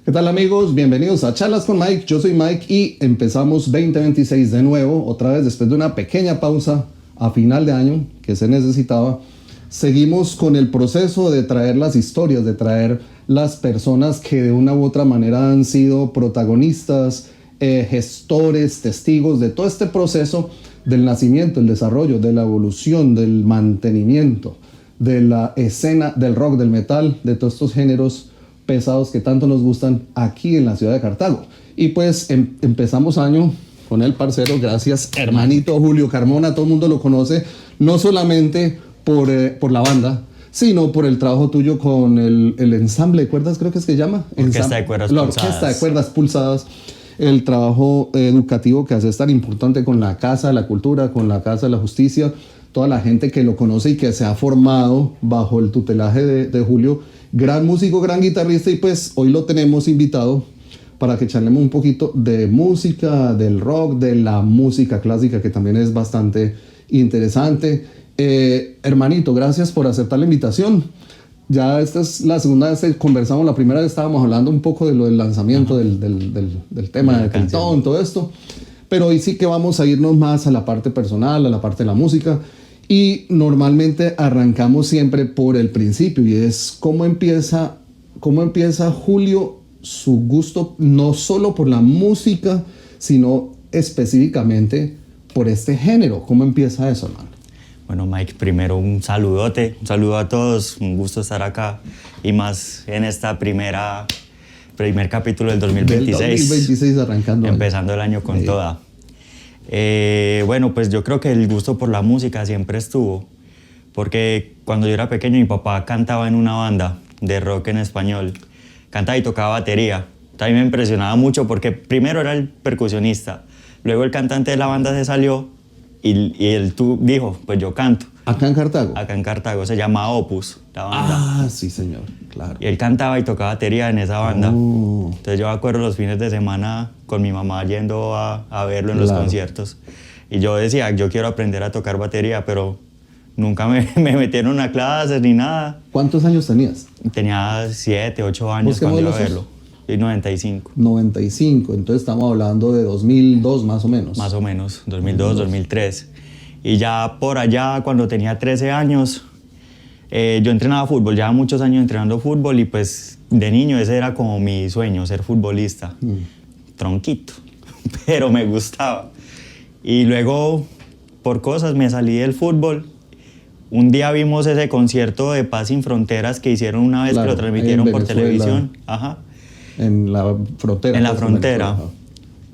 ¿Qué tal amigos? Bienvenidos a Charlas con Mike. Yo soy Mike y empezamos 2026 de nuevo, otra vez después de una pequeña pausa a final de año que se necesitaba. Seguimos con el proceso de traer las historias, de traer las personas que de una u otra manera han sido protagonistas, gestores, testigos de todo este proceso del nacimiento, el desarrollo, de la evolución, del mantenimiento, de la escena del rock, del metal, de todos estos géneros pesados que tanto nos gustan aquí en la ciudad de Cartago. Y pues empezamos año con el parcero, gracias hermanito Julio Carmona, todo el mundo lo conoce, no solamente por la banda, sino por el trabajo tuyo con el ensamble de cuerdas, creo que es que se llama. Orquesta de cuerdas pulsadas. La orquesta de cuerdas pulsadas, el trabajo educativo que haces tan importante con la Casa de la Cultura, con la Casa de la Justicia, toda la gente que lo conoce y que se ha formado bajo el tutelaje de Julio, gran músico, gran guitarrista, y pues hoy lo tenemos invitado para que charlemos un poquito de música, del rock, de la música clásica, que también es bastante interesante. Hermanito, gracias por aceptar la invitación. Ya esta es la segunda vez que conversamos, la primera vez estábamos hablando un poco de lo del lanzamiento del tema de Tritón, todo esto, pero hoy sí que vamos a irnos más a la parte personal, a la parte de la música. Y normalmente arrancamos siempre por el principio, y es cómo empieza Julio su gusto no solo por la música, sino específicamente por este género. ¿Cómo empieza eso, hermano? Bueno, Mike, primero un saludo a todos, un gusto estar acá y más en esta primer capítulo del 2026. Del 2026 arrancando. Empezando el año con toda. Bueno, pues yo creo que el gusto por la música siempre estuvo, porque cuando yo era pequeño mi papá cantaba en una banda de rock en español, cantaba y tocaba batería. También me impresionaba mucho porque primero era el percusionista, luego el cantante de la banda se salió y él dijo, pues yo canto. ¿Acá en Cartago? Acá en Cartago, se llama Opus, la banda. Ah, sí señor, claro. Y él cantaba y tocaba batería en esa banda. Entonces yo me acuerdo los fines de semana con mi mamá yendo a verlo en los conciertos. Y yo decía, yo quiero aprender a tocar batería, pero nunca me metieron a clases ni nada. ¿Cuántos años tenías? Tenía 7, 8 años cuando iba a verlo. Y 95. 95, entonces estamos hablando de 2002 más o menos. Más o menos, 2002, 2003. Y ya por allá, cuando tenía 13 años, yo entrenaba fútbol, llevaba muchos años entrenando fútbol y pues de niño ese era como mi sueño, ser futbolista. Tronquito, pero me gustaba. Y luego, por cosas, me salí del fútbol. Un día vimos ese concierto de Paz Sin Fronteras que hicieron una vez, que lo transmitieron por televisión. Ajá. En la frontera. En la frontera.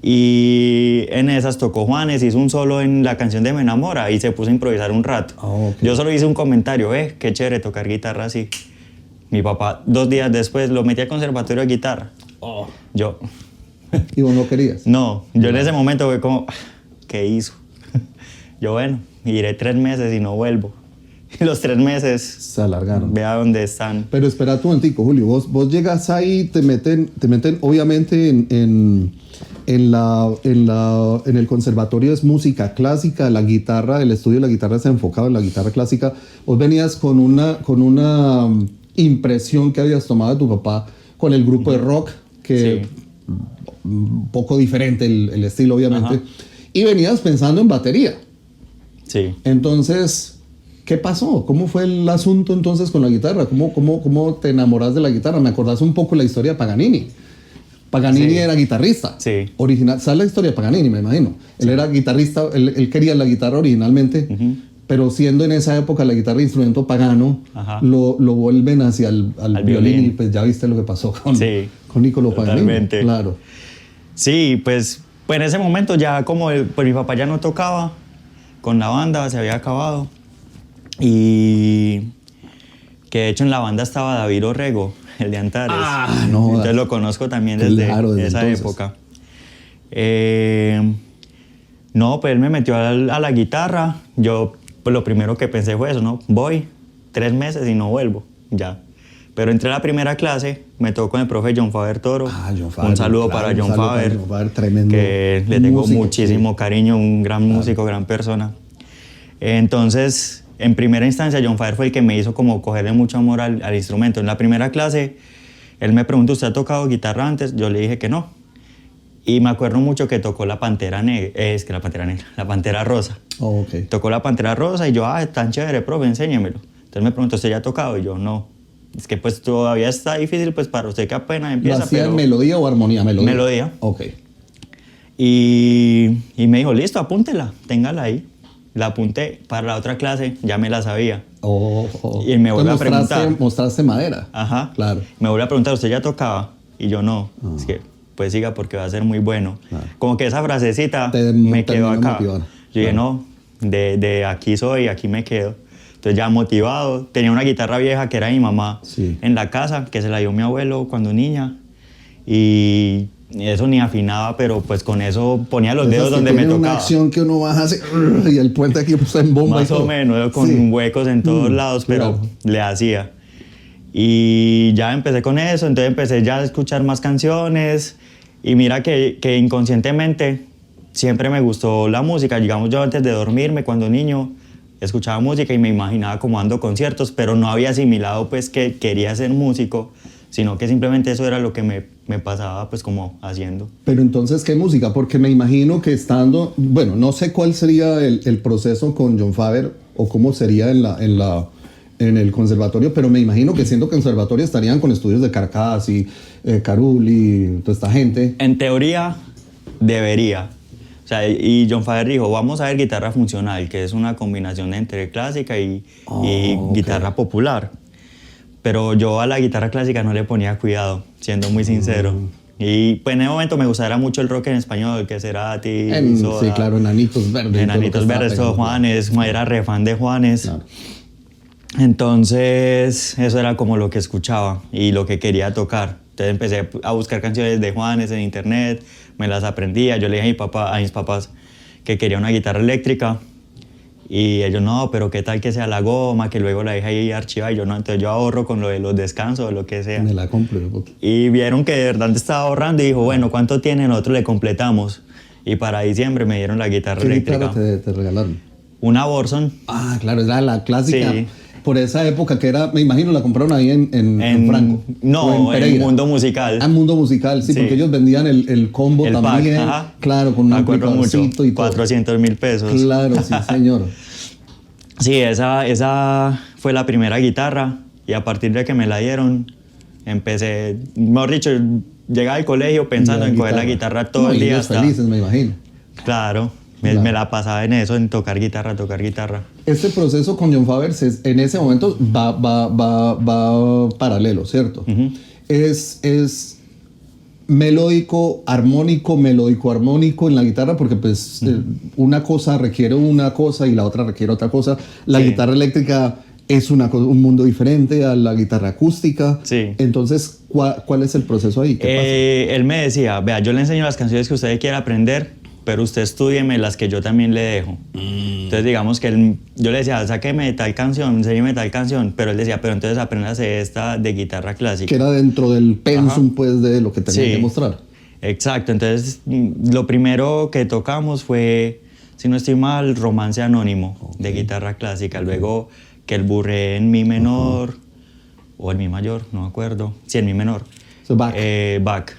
Y en esas tocó Juanes, hizo un solo en la canción de Me Enamora y se puso a improvisar un rato. Yo solo hice un comentario, qué chévere tocar guitarra así. Mi papá 2 días después lo metí al conservatorio de guitarra. Yo... ¿Y vos no querías? No, yo en ese momento fue como, ¿qué hizo? Yo bueno, iré 3 meses y no vuelvo. Y los 3 meses se alargaron. Vea dónde están. Pero espera un momentico, Julio, vos llegas ahí, te meten obviamente en el conservatorio es música clásica, la guitarra, el estudio de la guitarra está enfocado en la guitarra clásica. Vos venías con una impresión que habías tomado de tu papá con el grupo de rock, que un poco diferente el estilo obviamente, y venías pensando en batería. Sí. Entonces, ¿qué pasó? ¿Cómo fue el asunto entonces con la guitarra? ¿Cómo te enamoras de la guitarra? Me acordás un poco la historia de Paganini. Paganini era guitarrista. Sí. Original. ¿Sabes la historia de Paganini, me imagino? Él era guitarrista, él quería la guitarra originalmente, pero siendo en esa época la guitarra instrumento pagano, lo vuelven hacia al violín, y pues ya viste lo que pasó con Niccolo Paganini. Claro. Sí, pues en ese momento ya pues mi papá ya no tocaba con la banda, se había acabado. Y que de hecho en la banda estaba David Orrego, el de Antares. Entonces lo conozco también desde esa época. No, pues él me metió a la guitarra. Yo pues lo primero que pensé fue eso, ¿no? Voy 3 meses y no vuelvo, ya. Pero entré a la primera clase, me tocó con el profe John Faber Toro. John Faber, un saludo para John Faber, tremendo, que le tengo muchísimo cariño, un gran músico, gran persona. Entonces, en primera instancia, John Faber fue el que me hizo como cogerle mucho amor al instrumento. En la primera clase Él me preguntó, ¿usted ha tocado guitarra antes? Yo le dije que no. Y me acuerdo mucho que tocó la Pantera Negra, la Pantera Rosa. Oh, ok. Tocó la Pantera Rosa y yo, tan chévere, profe, enséñemelo. Entonces me preguntó, ¿usted ya ha tocado? Y yo, no. Es que pues todavía está difícil pues para usted que apenas empieza. ¿Lo hacía pero en melodía o armonía? Melodía. Ok. Y me dijo, listo, apúntela, téngala ahí. La apunté para la otra clase, ya me la sabía. Oh. Y me vuelve a Entonces preguntar. mostraste madera. Ajá. Claro. Me vuelve a preguntar, ¿usted ya tocaba? Y yo no. Es que pues siga porque va a ser muy bueno. Claro. Como que esa frasecita Te me quedó terminó acá. motivar. Yo dije, no, de aquí soy, aquí me quedo. Entonces ya motivado, tenía una guitarra vieja que era de mi mamá en la casa, que se la dio mi abuelo cuando niña. Y eso ni afinaba, pero pues con eso ponía los dedos donde me tocaba. Una acción que uno baja así y el puente aquí pues en bomba. Más o menos, con huecos en todos lados, pero le hacía. Y ya empecé con eso, entonces empecé ya a escuchar más canciones. Y mira que inconscientemente siempre me gustó la música. Digamos, yo antes de dormirme, cuando niño, escuchaba música y me imaginaba como dando conciertos, pero no había asimilado pues que quería ser músico, sino que simplemente eso era lo que me pasaba pues como haciendo. Pero entonces, ¿qué música? Porque me imagino que estando, bueno, no sé cuál sería el proceso con Jon Faber o cómo sería en el conservatorio, pero me imagino que siendo conservatorio estarían con estudios de Carcass y Carul y toda esta gente. En teoría, debería. O sea, y Jon Faber dijo, vamos a ver guitarra funcional, que es una combinación entre clásica y guitarra popular. Pero yo a la guitarra clásica no le ponía cuidado, siendo muy sincero. Y pues en ese momento me gustaba mucho el rock en español, que Cerati, Soda. Sí, claro, Enanitos Verdes. Enanitos Verdes, todo Juanes, era re fan de Juanes. Claro. Entonces, eso era como lo que escuchaba y lo que quería tocar. Entonces empecé a buscar canciones de Juanes en internet, me las aprendía. Yo le dije a mis papás que quería una guitarra eléctrica y ellos, no, pero qué tal que sea la goma, que luego la dejé ahí archivada. Y yo, no, entonces yo ahorro con lo de los descansos o lo que sea. Me la compro. Y vieron que de verdad estaba ahorrando y dijo, bueno, ¿cuánto tiene? Nosotros le completamos. Y para diciembre me dieron la guitarra eléctrica. ¿Qué guitarra te regalaron? Una Borson. Ah, claro, era la clásica. Sí. Por esa época que era, me imagino, la compraron ahí en Franco. No, en Mundo Musical. Ah, Mundo Musical, sí, porque ellos vendían el combo el también. Pack, ajá. Claro, con un amplificadorcito y todo. 400.000 pesos. Claro, sí, señor. Sí, esa fue la primera guitarra y a partir de que me la dieron, empecé, mejor dicho, llegaba al colegio pensando en coger la guitarra todo el día. Ellos felices, me imagino. Claro. Me la pasaba en eso, en tocar guitarra. Este proceso con Jon Faber en ese momento va paralelo, ¿cierto? Es melódico, armónico en la guitarra, porque pues una cosa requiere una cosa y la otra requiere otra cosa. La guitarra eléctrica es un mundo diferente a la guitarra acústica. Sí. Entonces, ¿cuál es el proceso ahí? ¿Qué pasa? Él me decía, vea, yo le enseño las canciones que usted quiera aprender, pero usted estúdieme las que yo también le dejo. Entonces, digamos que yo le decía, sáqueme tal canción, enséñeme tal canción, pero él decía, pero entonces apréndase esta de guitarra clásica. Que era dentro del pensum, pues, de lo que tenía que mostrar. Exacto. Entonces, lo primero que tocamos fue, si no estoy mal, Romance Anónimo, de guitarra clásica. Luego, que el burré en mi menor, o en mi mayor, no me acuerdo. Sí, en mi menor. So, Bach. Bach.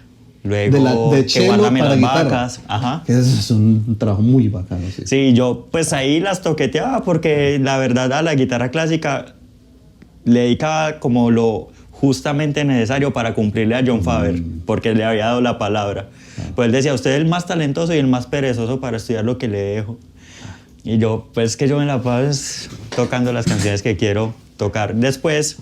Luego, de que cello guárdame para las guitarra. Vacas. Ajá. Que es un trabajo muy bacano, sí. Sí, yo pues ahí las toqueteaba porque la verdad a la guitarra clásica le dedicaba como lo justamente necesario para cumplirle a Jon Faber, porque le había dado la palabra. Pues él decía, usted es el más talentoso y el más perezoso para estudiar lo que le dejo. Y yo, pues que yo me la paso tocando las canciones que quiero tocar. Después,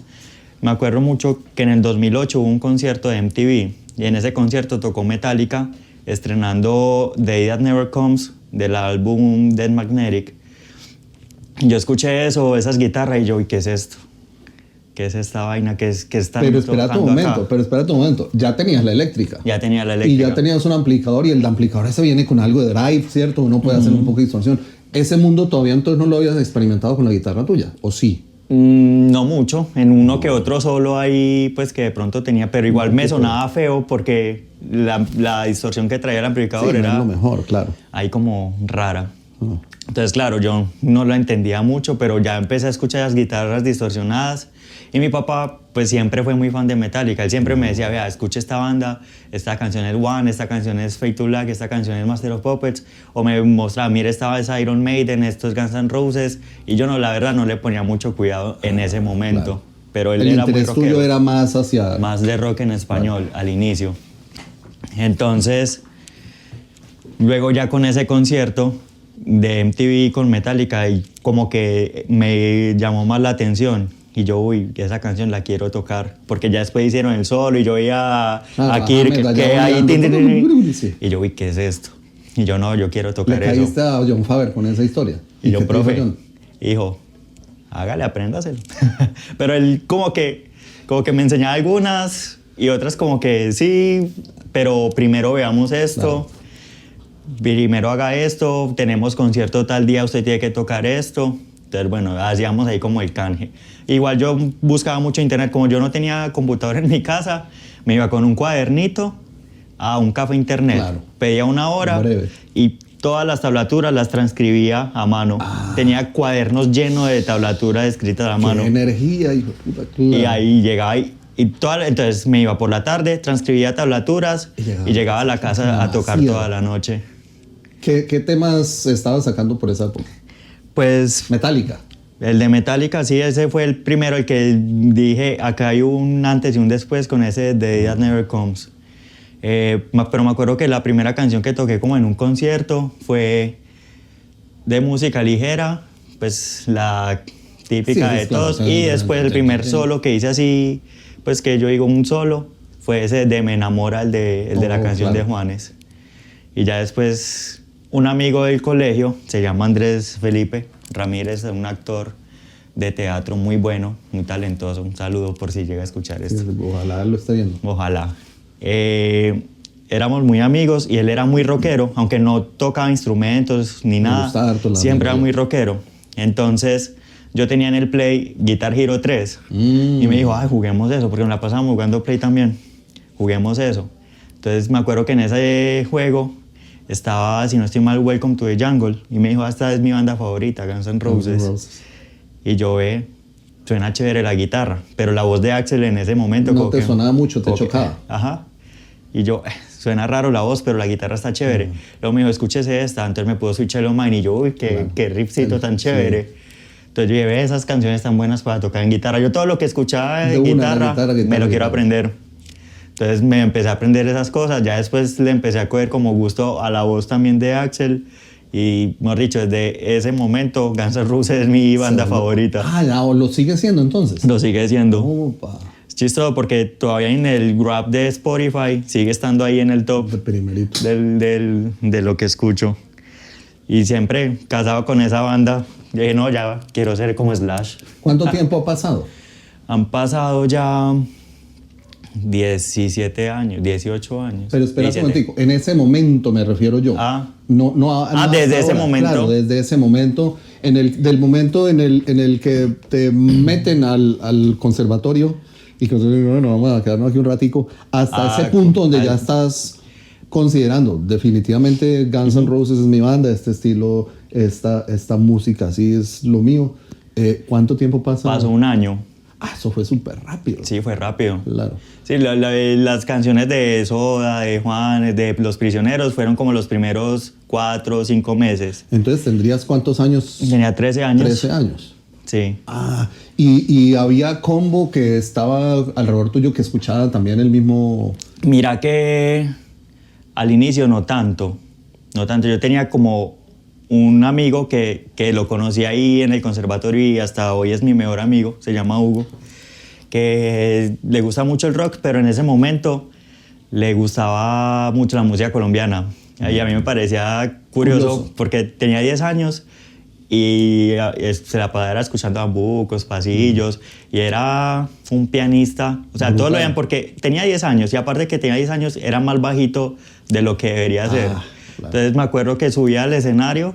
me acuerdo mucho que en el 2008 hubo un concierto de MTV y en ese concierto tocó Metallica estrenando The Day That Never Comes del álbum Dead Magnetic. Yo escuché eso, esas guitarras y yo, ¿y qué es esto? ¿Qué es esta vaina? ¿Qué están Pero espérate un momento, ya tenías la eléctrica. Ya tenía la eléctrica. Y ya tenías un amplificador y el amplificador ese viene con algo de drive, ¿cierto? Uno puede hacer un poco de distorsión. ¿Ese mundo todavía entonces no lo habías experimentado con la guitarra tuya? ¿O sí? No mucho, en uno que otro solo ahí pues que de pronto tenía, pero igual me sonaba feo porque la distorsión que traía el amplificador era lo mejor, claro. Ahí como rara. Entonces claro, yo no lo entendía mucho, pero ya empecé a escuchar las guitarras distorsionadas Y mi papá, pues siempre fue muy fan de Metallica. Él siempre me decía, vea, escucha esta banda, esta canción es One, esta canción es Fade to Black, esta canción es Master of Puppets. O me mostraba, mira, esta es Iron Maiden, esto es Guns N' Roses. Y yo no, la verdad, no le ponía mucho cuidado en ese momento. Claro. Pero él El era muy interés rockero. tuyo era más hacia... Más de rock en español al inicio. Entonces, luego ya con ese concierto de MTV con Metallica, y como que me llamó más la atención. Y yo, uy, esa canción la quiero tocar. Porque ya después hicieron el solo y yo veía a Kirk que ahí... Sí. Y yo, uy, ¿qué es esto? Y yo, no, yo quiero Le tocar eso. caíste a John Faber con esa historia. Y yo, qué te dijo profe, John? hijo, hágale, apréndaselo. Pero él como que me enseñaba algunas y otras como que sí, pero primero veamos esto, primero haga esto, tenemos concierto tal día, usted tiene que tocar esto. Entonces, bueno, hacíamos ahí como el canje. Igual yo buscaba mucho internet, como yo no tenía computador en mi casa, me iba con un cuadernito a un café internet, Claro. pedía una hora Breve. y todas las tablaturas las transcribía a mano. Tenía cuadernos llenos de tablaturas escritas a mano. Qué energía, hijo de puta. Y Claro. ahí llegaba entonces me iba por la tarde, transcribía tablaturas y llegaba a la casa a tocar Demasiado. toda la noche. ¿Qué temas estabas sacando por esa época? Pues Metallica. el de Metallica, sí, ese fue el primero, el que dije, acá hay un antes y un después con ese de Day That Never Comes. Pero me acuerdo que la primera canción que toqué como en un concierto fue de música ligera, pues la típica Sí, de claro, todos. Y después el primer solo que hice así, pues que yo digo un solo, fue ese de Me Enamora, el de la canción claro. de Juanes. Y ya después un amigo del colegio, se llama Andrés Felipe Ramírez, un actor de teatro muy bueno, muy talentoso. Un saludo por si llega a escuchar esto. Ojalá lo esté viendo. Ojalá. Éramos muy amigos y él era muy rockero, aunque no tocaba instrumentos ni nada. gustaba harto la Siempre era melodía. muy rockero. Entonces yo tenía en el Play Guitar Hero 3 y me dijo, ay, juguemos eso, porque nos la pasábamos jugando Play también. Juguemos eso. Entonces me acuerdo que en ese juego estaba, si no estoy mal, Welcome to the Jungle y me dijo, esta es mi banda favorita, Guns N' Roses. Y yo, suena chévere la guitarra, pero la voz de Axel en ese momento... No como te que- sonaba mucho, te como que, chocaba. Ajá. Y yo, suena raro la voz, pero la guitarra está chévere. Luego me dijo, escúchese esta, entonces me pudo switchar el mine y yo, uy, qué riffcito tan chévere. Entonces yo llevé esas canciones tan buenas para tocar en guitarra. Yo todo lo que escuchaba De en una, guitarra, guitarra, me lo quiero guitarra. aprender. Entonces me empecé a aprender esas cosas. Ya después le empecé a coger como gusto a la voz también de Axel. Y, mejor dicho, desde ese momento, Guns N' Roses es mi banda favorita. Ah, ya, ¿o lo sigue siendo entonces? Lo sigue siendo. Opa. Es chistoso porque todavía en el Grab de Spotify sigue estando ahí en el top De primerito. de lo que escucho. Y siempre casado con esa banda, yo dije, no, ya quiero ser como Slash. ¿Cuánto tiempo ha pasado? Han pasado ya 17 años, 18 años. Pero espera un 17. momentico, en ese momento me refiero yo. Ah. No hasta desde ese ahora. momento. Claro, desde ese momento, del momento en el que te meten al conservatorio y que bueno, vamos a quedarnos aquí un ratico, hasta ese punto donde ya estás considerando definitivamente Guns N' Roses es mi banda, este estilo, esta música así es lo mío. ¿Cuánto tiempo pasa? Pasó un año. Ah, eso fue súper rápido. Sí, fue rápido. Claro. Sí, las canciones de Soda, de Juan, de Los Prisioneros fueron como los primeros 4 o 5 meses. Entonces, ¿tendrías cuántos años? Tenía 13 años. 13 años. Sí. Ah, y había combo que estaba alrededor tuyo que escuchaba también el mismo... Mira que al inicio no tanto. No tanto. Yo tenía como un amigo que lo conocí ahí en el conservatorio y hasta hoy es mi mejor amigo, se llama Hugo, que le gusta mucho el rock, pero en ese momento le gustaba mucho la música colombiana. Y a mí me parecía curioso porque tenía 10 años y se la pasaba escuchando bambucos, pasillos, y era un pianista, o sea, todo lo veían porque tenía 10 años y aparte que tenía 10 años era más bajito de lo que debería ser. Claro. Entonces me acuerdo que subía al escenario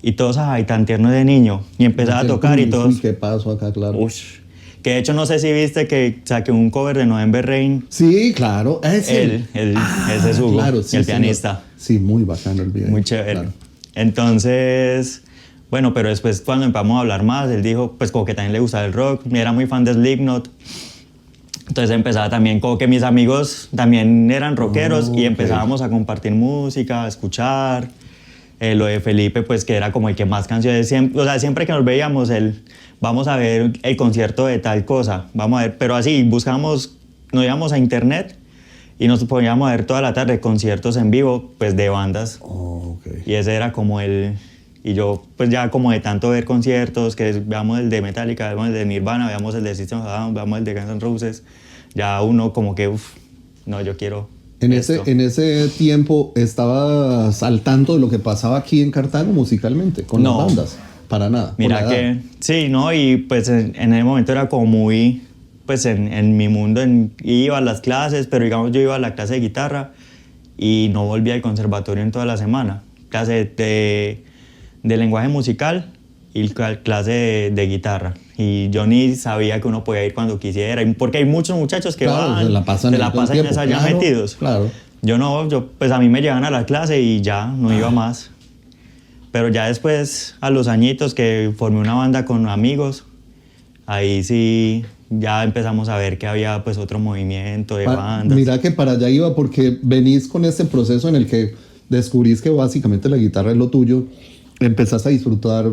y todos, ay, tan tierno de niño, y empezaba a tocar y todos... Uy, ¿qué pasó acá, claro? Ush. Que de hecho no sé si viste que saqué un cover de November Rain. Sí, claro, ese Ese es Hugo, claro, sí, el sí, pianista. Sí, muy bacano el video. Muy chévere. Claro. Entonces, Bueno, pero después cuando empezamos a hablar más, él dijo pues como que también le gustaba el rock, era muy fan de Slipknot. Entonces empezaba también como que mis amigos también eran rockeros y empezábamos a compartir música, a escuchar. Lo de Felipe, pues que era como el que más canciones, siempre, o sea, siempre que nos veíamos, él, vamos a ver el concierto de tal cosa, vamos a ver, pero así, buscábamos, nos íbamos a internet y nos poníamos a ver toda la tarde conciertos en vivo, pues de bandas. Y ese era como el... Y yo, pues ya como de tanto ver conciertos, que veamos el de Metallica, veamos el de Nirvana, veamos el de System of a Down, veamos el de Guns N' Roses, ya uno como que, no, yo quiero en esto. ese tiempo, ¿estabas al tanto de lo que pasaba aquí en Cartago musicalmente, con las bandas? Para nada. Mira que, sí, ¿no? Y pues en ese momento era como muy, pues en mi mundo, iba a las clases, pero digamos yo iba a la clase de guitarra y no volvía al conservatorio en toda la semana. Clase de lenguaje musical y clase de guitarra. Y yo ni sabía que uno podía ir cuando quisiera, porque hay muchos muchachos que van, se la pasan en esa ya metidos. Claro. Yo no, pues a mí me llevaban a la clase y ya, no iba más. Pero ya después, a los añitos que formé una banda con amigos, ahí sí ya empezamos a ver que había pues otro movimiento de bandas. Mira que para allá iba porque venís con este proceso en el que descubrís que básicamente la guitarra es lo tuyo, empezás a disfrutar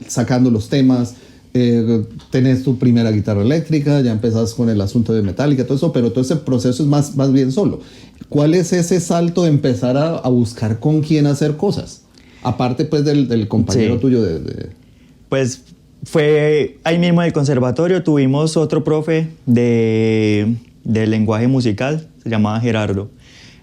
sacando los temas, tenés tu primera guitarra eléctrica, ya empezás con el asunto de Metallica, todo eso, pero todo ese proceso es más bien solo. ¿Cuál es ese salto de empezar a buscar con quién hacer cosas? Aparte pues del compañero tuyo Pues fue ahí mismo en el conservatorio, tuvimos otro profe de lenguaje musical, se llamaba Gerardo.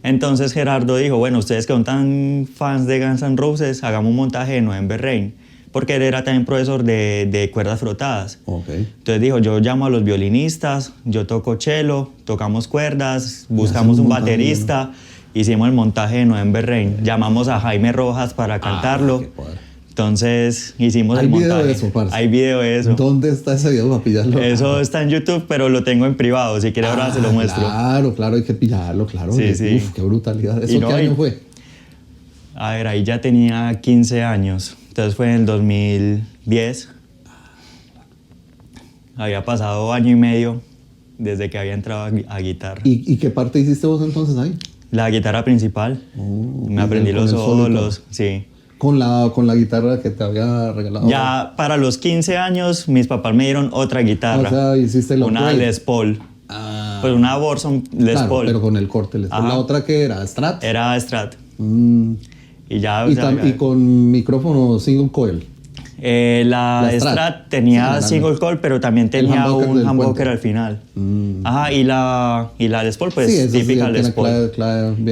Entonces Gerardo dijo, bueno, ustedes que son tan fans de Guns N' Roses, hagamos un montaje de November Rain, porque él era también profesor de cuerdas frotadas. Entonces dijo, yo llamo a los violinistas, yo toco cello, tocamos cuerdas, buscamos un baterista, hicimos el montaje de November Rain, llamamos a Jaime Rojas para cantarlo. Entonces hicimos el montaje. ¿Hay video de eso, parce? Hay video de eso. ¿Dónde está ese video para pillarlo? Eso está en YouTube, pero lo tengo en privado. Si quiere ahora se lo muestro. Claro, hay que pillarlo, claro. Sí, sí. Uf, qué brutalidad. ¿Eso qué año fue? A ver, ahí ya tenía 15 años. Entonces fue en el 2010. Había pasado año y medio desde que había entrado a guitarra. ¿Y qué parte hiciste vos entonces ahí? La guitarra principal. Me aprendí los solos, sí. Con la guitarra que te había regalado. Ya para los 15 años mis papás me dieron otra guitarra. O sea, hiciste la una Les Paul. Pues una Borson Les Paul. Pero con el corte Les Paul. ¿La otra qué era? ¿Strat? Era Strat. Y ya... ¿Y con micrófono single coil? La Strat tenía single coil, pero también tenía un humbucker al final. Ajá, y la Les Paul, pues típica Les Paul.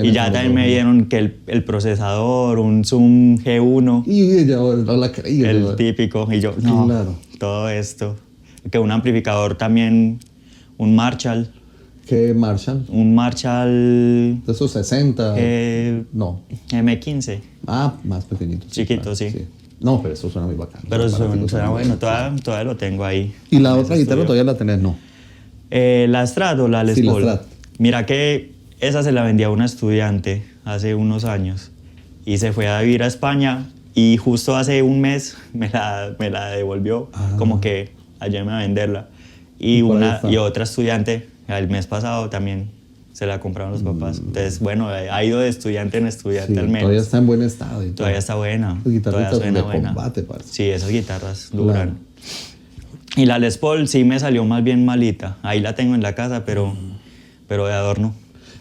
Y ya también me dieron que el procesador, un Zoom G1. Y ya no la creí. El típico. Y yo, no, claro. Todo esto. Que un amplificador también, un Marshall. ¿Qué Marshall? Un Marshall... ¿De esos 60? No. M15. Más pequeñito. Chiquito, sí. No, pero eso suena muy bacán. Pero suena bueno, todavía lo tengo ahí. ¿Y la otra guitarra todavía la tenés? No. ¿La Strat o la Les Paul? La Strat. Mira que esa se la vendía a una estudiante hace unos años y se fue a vivir a España y justo hace un mes me la devolvió, como que ayúdame a venderla. Y otra estudiante el mes pasado también se la compraron los papás. Entonces, bueno, ha ido de estudiante en estudiante al menos. Todavía está en buen estado. Todavía está buena. Todavía suena buena. Combate, sí, esas guitarras duran. Y la Les Paul sí me salió más bien malita. Ahí la tengo en la casa, pero de adorno.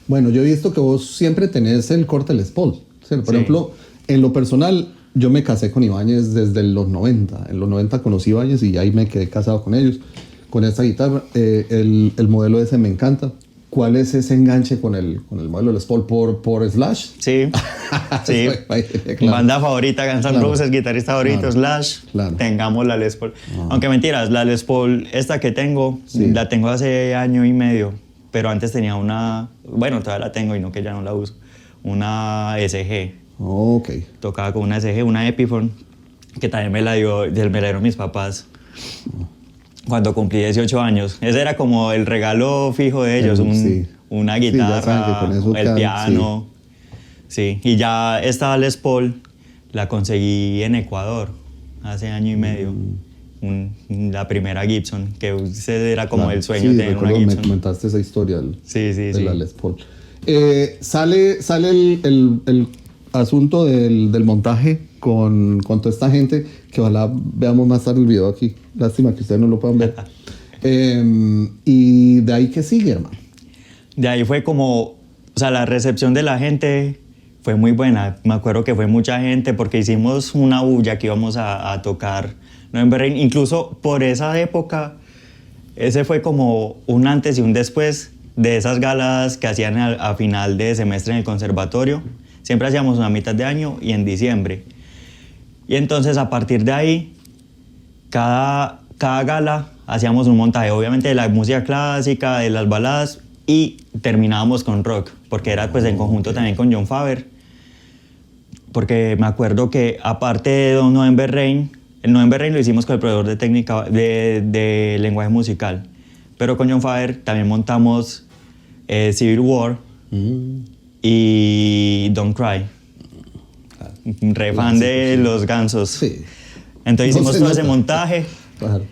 Bueno, yo he visto que vos siempre tenés el corte Les Paul. Por ejemplo, en lo personal, yo me casé con Ibáñez desde los 90. En los 90 conocí a Ibáñez y ahí me quedé casado con ellos. Con esta guitarra, el modelo ese me encanta. ¿Cuál es ese enganche con el modelo Les Paul por Slash? Sí, sí. Claro. Banda favorita, Guns N' Roses, guitarrista favorito, Slash. Claro. Tengamos la Les Paul. Aunque mentiras, la Les Paul, esta que tengo, la tengo hace año y medio. Pero antes tenía una, bueno, todavía la tengo y no que ya no la uso, una SG. Tocaba con una SG, una Epiphone, que también me la dieron mis papás. Cuando cumplí 18 años. Ese era como el regalo fijo de ellos, una guitarra, el piano. Sí, y ya esta Les Paul la conseguí en Ecuador. hace año y medio. La primera Gibson, que ese era como el sueño sí, de tener una recuerdo, Gibson. me comentaste esa historia Sí. de la Les Paul. Sale el asunto del montaje con toda esta gente, que ojalá veamos más tarde el video aquí. Lástima que ustedes no lo puedan ver. Y de ahí, ¿qué sigue, hermano? De ahí fue como, o sea, la recepción de la gente fue muy buena. Me acuerdo que fue mucha gente porque hicimos una bulla que íbamos a tocar November Rain. Incluso por esa época, ese fue como un antes y un después de esas galas que hacían a final de semestre en el conservatorio. Siempre hacíamos una mitad de año y en diciembre. Y entonces a partir de ahí, cada gala hacíamos un montaje, obviamente de la música clásica, de las baladas, y terminábamos con rock, porque era pues en conjunto también con Jon Faber. Porque me acuerdo que aparte de Don November Rain, el November Rain lo hicimos con el profesor de técnica de lenguaje musical, pero con Jon Faber también montamos Civil War y Don't Cry. Re fan de los Gansos. Sí. Entonces No hicimos se todo nota. ese montaje Claro.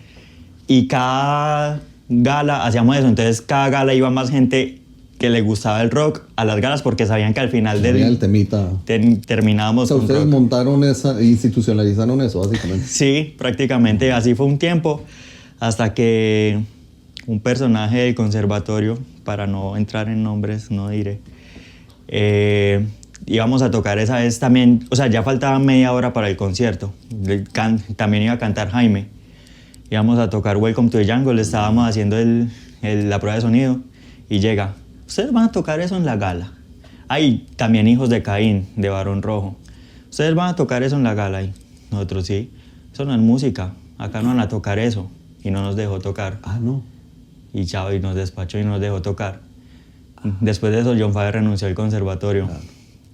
y cada gala hacíamos eso. Entonces cada gala iba más gente que le gustaba el rock a las galas porque sabían que al final Había el temita. terminábamos O sea, con ustedes rock. montaron institucionalizaron eso, básicamente. Sí, prácticamente así fue un tiempo hasta que un personaje del conservatorio, para no entrar en nombres, no diré, íbamos a tocar esa vez también, o sea, ya faltaba media hora para el concierto. También iba a cantar Jaime. Íbamos a tocar Welcome to the Jungle, estábamos haciendo la prueba de sonido y llega, ustedes van a tocar eso en la gala. Hay también Hijos de Caín, de Barón Rojo. Ustedes van a tocar eso en la gala. Y nosotros sí, eso no es música, acá no van a tocar eso. Y no nos dejó tocar. Ah, no. Y chao, y nos despachó y nos dejó tocar. Después de eso, Jon Faber renunció al conservatorio.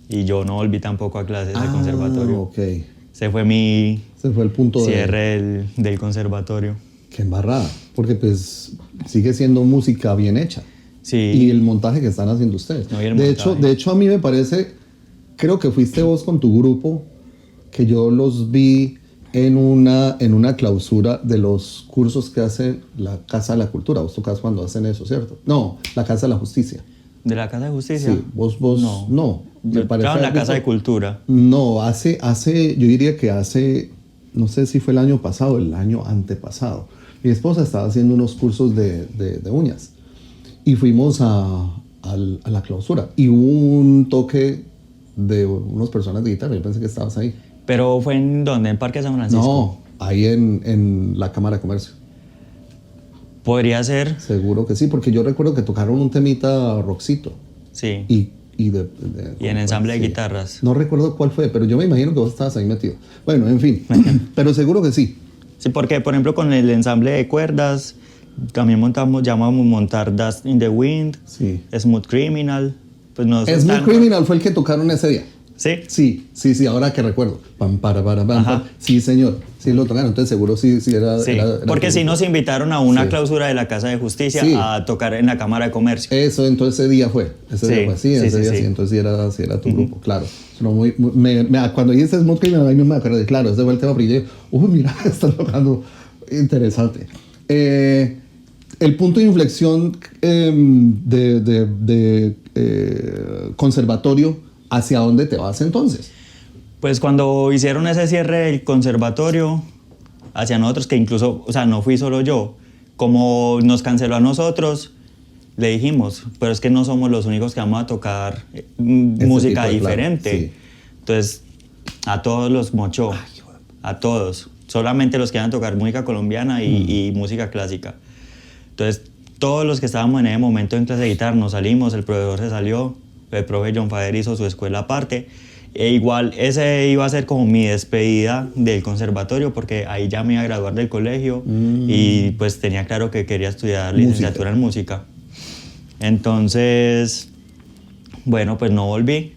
Y yo no volví tampoco a clases al conservatorio. Ok. Ese fue mi Ese fue el punto cierre del conservatorio. Qué embarrada. Porque pues sigue siendo música bien hecha. Sí. Y el montaje que están haciendo ustedes. No, y el de montaje. hecho, a mí me parece, creo que fuiste vos con tu grupo, que yo los vi en una clausura de los cursos que hace la Casa de la Cultura. Vos tocas cuando hacen eso, ¿cierto? No, la Casa de la Justicia. ¿De la Casa de Justicia? Sí, vos no. Yo estaba en la algo Casa de por- Cultura. No, yo diría que hace, no sé si fue el año pasado o el año antepasado. Mi esposa estaba haciendo unos cursos de uñas y fuimos a la clausura y hubo un toque de unas personas de guitarra. Yo pensé que estabas ahí. ¿Pero fue en dónde? ¿En Parque San Francisco? No, ahí en la Cámara de Comercio. Podría ser, Seguro que sí, porque yo recuerdo que tocaron un temita rockcito sí. y en ensamble de sí. guitarras. No recuerdo cuál fue, pero yo me imagino que vos estabas ahí metido. Bueno, en fin, pero seguro que sí. Sí, porque por ejemplo con el ensamble de cuerdas también llamamos montar Dust in the Wind, Sí. Smooth Criminal. Pues no Smooth tan- Criminal fue el que tocaron ese día. Sí, Sí, ahora que recuerdo. Pam, para, pam, Ajá. pam. Sí, señor. Sí, lo tocaron. Entonces, seguro sí era. sí. era Porque tu sí grupo. nos invitaron a una Sí. clausura de la Casa de Justicia Sí. a tocar en la Cámara de Comercio. Eso, entonces ese día fue. Ese Sí, día fue. Sí, sí, ese sí, día sí. sí. Entonces sí era tu grupo, claro. No, cuando dices Smooth Criminal, a mí me acuerdo de, claro, ese fue el tema brillé. Mira, están tocando. Interesante. El punto de inflexión de conservatorio, ¿hacia dónde te vas entonces? Pues cuando hicieron ese cierre del conservatorio hacia nosotros, que incluso, o sea, no fui solo yo, como nos canceló a nosotros, le dijimos, pero es que no somos los únicos que vamos a tocar música tipo de plan, diferente. sí. Entonces, a todos los mochó, a todos. Solamente los que iban a tocar música colombiana y música clásica. Entonces, todos los que estábamos en ese momento en clase de guitarra nos salimos, el profesor se salió, el profe Jon Faber hizo su escuela aparte. E igual ese iba a ser como mi despedida del conservatorio porque ahí ya me iba a graduar del colegio y pues tenía claro que quería estudiar licenciatura en música. Entonces, bueno, pues no volví.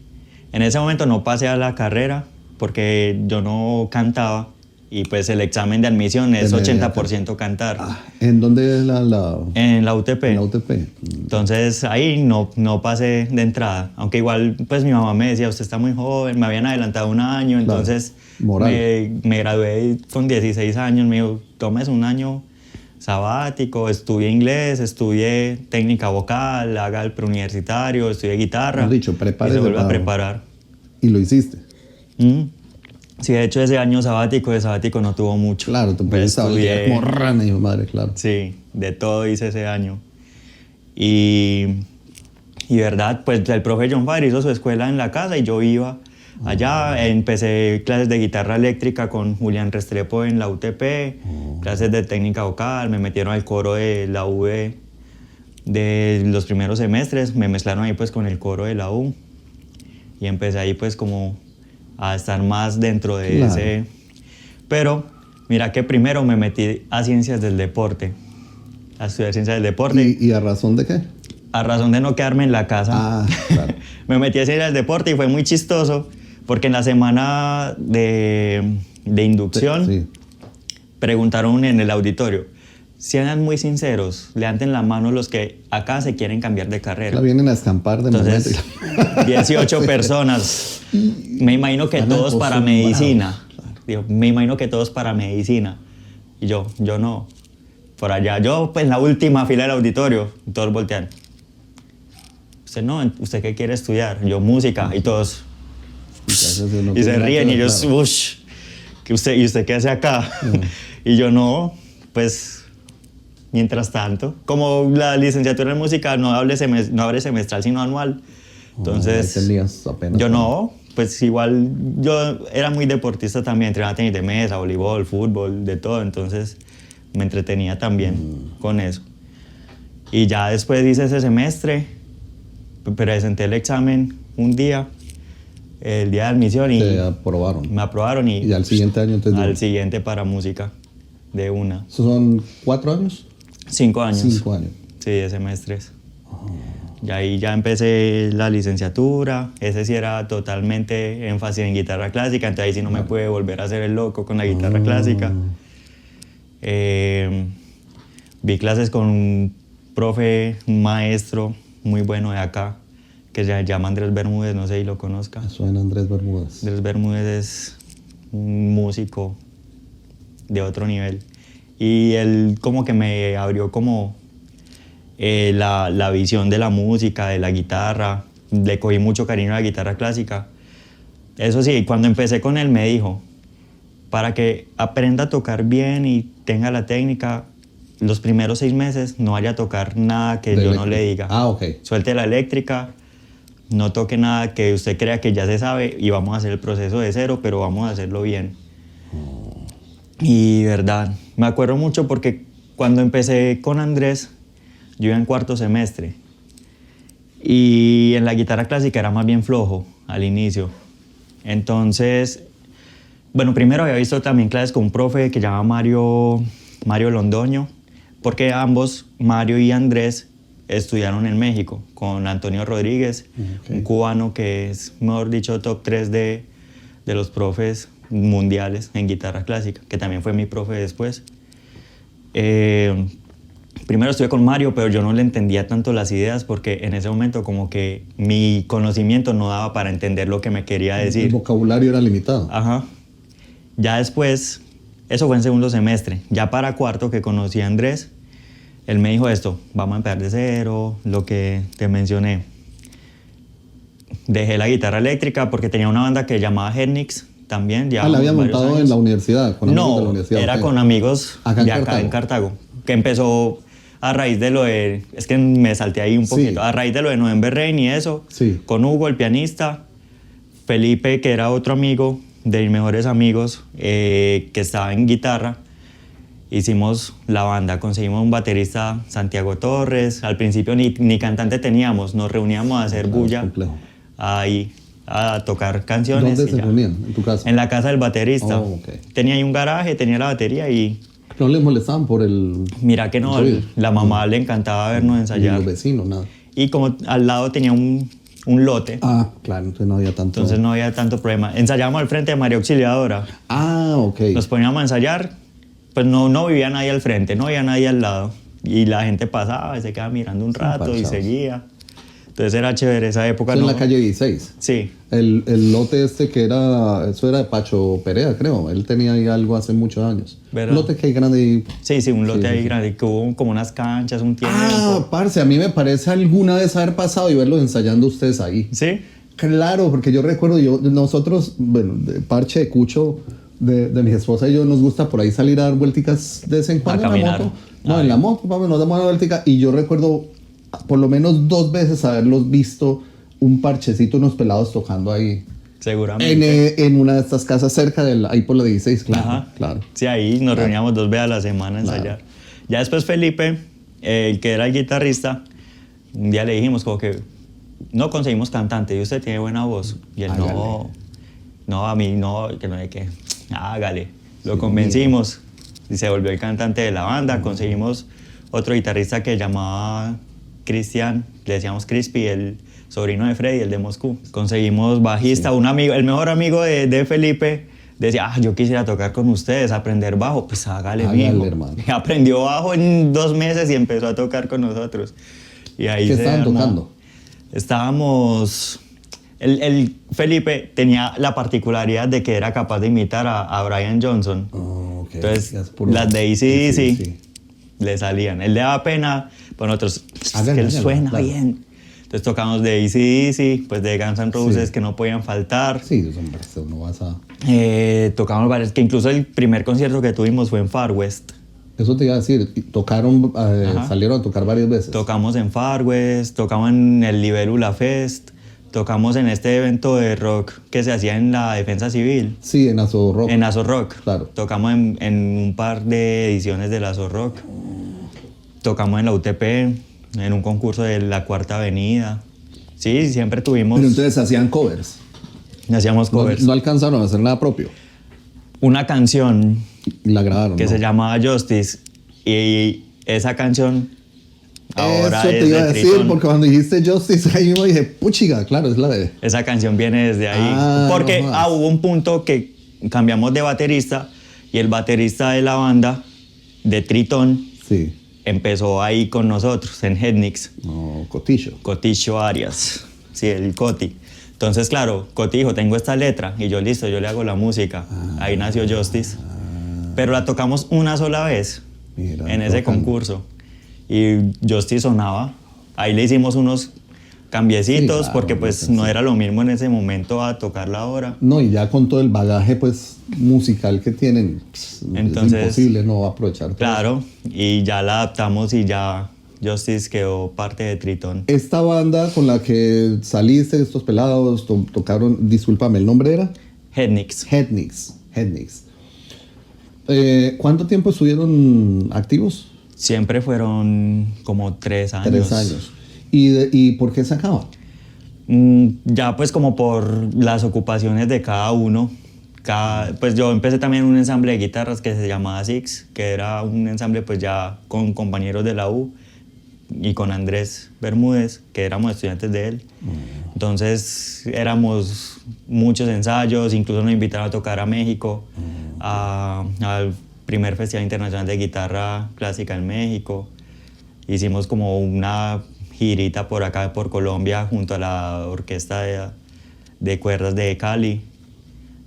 En ese momento no pasé a la carrera porque yo no cantaba, Y pues el examen de admisión es De 80% cantar. Ah, ¿en dónde es En la UTP. en la UTP? Entonces ahí no pasé de entrada. Aunque igual pues mi mamá me decía, usted está muy joven, me habían adelantado un año, Claro. entonces Moral. me gradué con 16 años, me dijo, tomes un año sabático, estudié inglés, estudié técnica vocal, haga el preuniversitario, estudié guitarra. Mejor dicho, y prepárese se vuelve a para- preparar. Y lo hiciste. Sí, de hecho ese año sabático no tuvo mucho. Claro, te Pues puedes saber como rana, hijo de madre, claro. Sí, de todo hice ese año. Y verdad, pues el profe John Fire hizo su escuela en la casa y yo iba allá. Empecé clases de guitarra eléctrica con Julián Restrepo en la UTP, clases de técnica vocal, me metieron al coro de la UV de los primeros semestres, me mezclaron ahí pues con el coro de la U y empecé ahí pues como a estar más dentro de Claro. ese... Pero mira que primero me metí a ciencias del deporte, a estudiar ciencias del deporte, ¿Y a razón de qué? a razón de no quedarme en la casa. Ah, claro. Me metí a ciencias del deporte y fue muy chistoso porque en la semana de inducción Sí. preguntaron en el auditorio, sean muy sinceros, levanten la mano los que acá se quieren cambiar de carrera. La vienen a escampar de Entonces, momento. 18 personas. Me imagino que Están todos para acostumbrados, medicina. claro. Digo, me imagino que todos para medicina. Y yo no. Por allá, yo pues en la última fila del auditorio, todos voltean. Usted no, ¿usted qué quiere estudiar? Yo música y todos. Y se Y se ríen y ellos, uff, ¿y usted qué hace acá? Y yo no, pues mientras tanto. Como la licenciatura en música no abre semestral sino anual. Entonces, Ahí tenías apenas. yo no, pues igual yo era muy deportista también, entrenaba tenis de mesa, voleibol, fútbol, de todo, entonces me entretenía también con eso. Y ya después hice ese semestre, presenté el examen un día, el día de admisión y Te aprobaron. me aprobaron y al siguiente año te al siguiente para música, de una. ¿Son 4 años? 5 años. 5 años. Sí, de semestres. Y ahí ya empecé la licenciatura. Ese sí era totalmente énfasis en guitarra clásica, entonces ahí sí no me pude volver a hacer el loco con la guitarra clásica. Vi clases con un profe, un maestro muy bueno de acá, que se llama Andrés Bermúdez, no sé si lo conozca. Suena Andrés Bermúdez. Andrés Bermúdez es un músico de otro nivel. Y él como que me abrió como la visión de la música, de la guitarra. Le cogí mucho cariño a la guitarra clásica. Eso sí, cuando empecé con él me dijo, para que aprenda a tocar bien y tenga la técnica, los primeros 6 meses no vaya a tocar nada que De yo no eléctrica. le diga. Ah, ok. Suelte la eléctrica, no toque nada que usted crea que ya se sabe y vamos a hacer el proceso de cero, pero vamos a hacerlo bien. Y verdad, me acuerdo mucho porque cuando empecé con Andrés, yo iba en 4º semestre y en la guitarra clásica era más bien flojo al inicio. Entonces, bueno, primero había visto también clases con un profe que se llama Mario Londoño, porque ambos, Mario y Andrés, estudiaron en México con Antonio Rodríguez, un cubano que es, mejor dicho, top 3 de los profes mundiales en guitarra clásica, que también fue mi profe después. Primero estuve con Mario, pero yo no le entendía tanto las ideas porque en ese momento como que mi conocimiento no daba para entender lo que me quería El decir. vocabulario era limitado. Ajá. Ya después, eso fue en 2º semestre. Ya para 4º que conocí a Andrés, él me dijo esto, vamos a empezar de cero, lo que te mencioné. Dejé la guitarra eléctrica porque tenía una banda que se llamaba Hernix también. La había montado en la universidad, con amigos de la universidad. Era ok. con amigos Acá en de acá Cartago. en Cartago, que empezó a raíz de lo de... Es que me salté ahí un poquito. Sí. A raíz de lo de November Rain y eso, Sí. con Hugo, el pianista, Felipe, que era otro amigo de mis mejores amigos, que estaba en guitarra, hicimos la banda, conseguimos un baterista, Santiago Torres. Al principio ni cantante teníamos, nos reuníamos a hacer Claro, es bulla complejo. ahí, a tocar canciones. ¿Dónde y se ya. reunían? ¿En tu casa? En la casa del baterista. Oh, ok. Tenía ahí un garaje, tenía la batería y No les molestaban por el... mira que no, ruido. la mamá le encantaba vernos Ni ensayar. los vecinos, nada. Y como al lado tenía un un lote. Ah, claro, entonces no había tanto. Entonces no había tanto problema. Ensayábamos al frente de María Auxiliadora. Ah, ok. Nos poníamos a ensayar, pues no vivía nadie al frente, no había nadie al lado. Y la gente pasaba y se quedaba mirando un rato y parchados. seguía. Entonces era chévere esa época. Eso ¿no? en la calle 16. Sí, El lote este que era, eso era de Pacho Perea, creo. Él tenía ahí algo hace muchos años. ¿Verdad? Un lote que hay grande y... sí, un lote Sí, ahí sí. grande, que hubo como unas canchas, un tiempo. Ah, parce, a mí me parece alguna vez haber pasado y verlos ensayando ustedes ahí. ¿Sí? Claro, porque yo recuerdo, nosotros, bueno, de parche de cucho de mi esposa y yo nos gusta por ahí salir a dar vuelticas de vez en cuando en la caminar. moto. No, en la moto, vamos, nos damos una vueltica y yo recuerdo por lo menos 2 veces haberlos visto un parchecito, unos pelados tocando ahí. Seguramente. En una de estas casas cerca de ahí por la 16, claro, Ajá. claro. Sí, ahí nos reuníamos 2 veces a la semana a ensayar. Ya después Felipe, el que era el guitarrista, un día le dijimos como que no conseguimos cantante y usted tiene buena voz. Y él Hágale. no, a mí no, que no hay que, hágale. Lo convencimos y se volvió el cantante de la banda. Conseguimos otro guitarrista que llamaba Cristian, le decíamos Crispy, el sobrino de Freddy, el de Moscú. Conseguimos bajista, un amigo, el mejor amigo de Felipe, decía, yo quisiera tocar con ustedes, aprender bajo. Pues hágale, mijo. hermano. Y aprendió bajo en 2 meses y empezó a tocar con nosotros. Y ahí ¿Qué se estaban armó. tocando? Estábamos... El Felipe tenía la particularidad de que era capaz de imitar a Brian Johnson. Oh, ok. Entonces, Ya es puro- las de sí, AC/DC sí. le salían. Él le daba pena, pero nosotros, Hágale, que él hágale, suena claro. bien. Entonces tocamos de AC/DC, pues de Guns N' Roses, Sí. que no podían faltar. Sí, hombre, no vas a... Tocamos varios, que incluso el primer concierto que tuvimos fue en Far West. Eso te iba a decir, tocaron, Ajá. salieron a tocar varias veces. Tocamos en Far West, tocamos en el Libélula Fest, tocamos en este evento de rock que se hacía en la Defensa Civil, Sí, en Azo Rock. en Azo Rock. Claro. Tocamos en un par de ediciones del Azo Rock. Tocamos en la UTP, en un concurso de la Cuarta Avenida. Sí, siempre tuvimos, Pero entonces hacían covers. hacíamos No, covers. no alcanzaron a hacer nada propio. Una canción Y la grabaron. que ¿no? se llamaba Justice y esa canción ahora Eso es te iba a de decir, Tritón. porque cuando dijiste Justice, ahí mismo dije, puchiga, claro, es la de... Esa canción viene desde ahí. Ah, Porque no jodas. hubo un punto que cambiamos de baterista y el baterista de la banda, de Tritón, Sí. empezó ahí con nosotros en Hednix, No, Cotillo. Coticho Arias. Sí, el Coti. Entonces, claro, Coti dijo, tengo esta letra. Y yo, listo, yo le hago la música. Ahí nació Justice. Pero la tocamos una sola vez Mira, en ese tocan. concurso. Y Justice sonaba. Ahí le hicimos unos cambiecitos Sí, claro, porque pues sí. no era lo mismo en ese momento a tocarla ahora. No, y ya con todo el bagaje, pues, musical que tienen, Entonces, es imposible no aprovechar todo. Claro, y ya la adaptamos y ya Justice quedó parte de Tritón. Esta banda con la que saliste, estos pelados, tocaron, discúlpame, ¿el nombre era? Hednix. Hednix. ¿Cuánto tiempo estuvieron activos? Siempre fueron como 3 años. 3 años. ¿Y por qué se acaba? Ya pues como por las ocupaciones de cada uno. Pues yo empecé también en un ensamble de guitarras que se llamaba Six, que era un ensamble pues ya con compañeros de la U y con Andrés Bermúdez, que éramos estudiantes de él. Entonces éramos muchos ensayos, incluso nos invitaron a tocar a México, al primer Festival Internacional de Guitarra Clásica en México. Hicimos como una girita por acá, por Colombia, junto a la orquesta de cuerdas de Cali.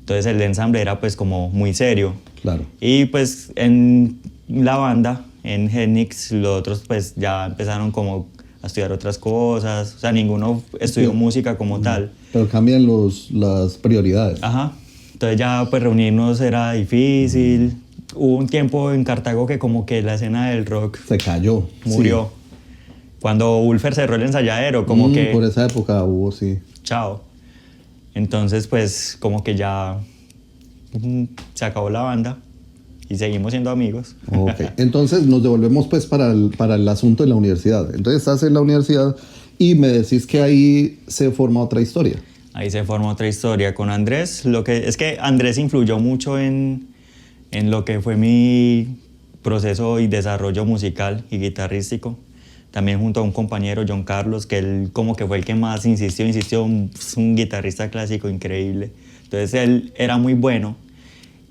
Entonces el ensamble era pues como muy serio. Claro. Y pues en la banda, en Hednix, los otros pues ya empezaron como a estudiar otras cosas. O sea, ninguno estudió Sí. música como tal. Pero cambian las prioridades. Ajá. Entonces ya pues reunirnos era difícil. Hubo un tiempo en Cartago que como que la escena del rock Se cayó. murió. Cuando Ulfer cerró el ensayadero, como que Por esa época hubo, sí. chao. Entonces pues como que ya se acabó la banda y seguimos siendo amigos. Ok. Entonces nos devolvemos pues para el asunto de la universidad. Entonces estás en la universidad y me decís que ahí se forma otra historia. Ahí se forma otra historia con Andrés. Es que Andrés influyó mucho en lo que fue mi proceso y desarrollo musical y guitarrístico. también junto a un compañero, John Carlos, que él como que fue el que más insistió, es un guitarrista clásico increíble. Entonces él era muy bueno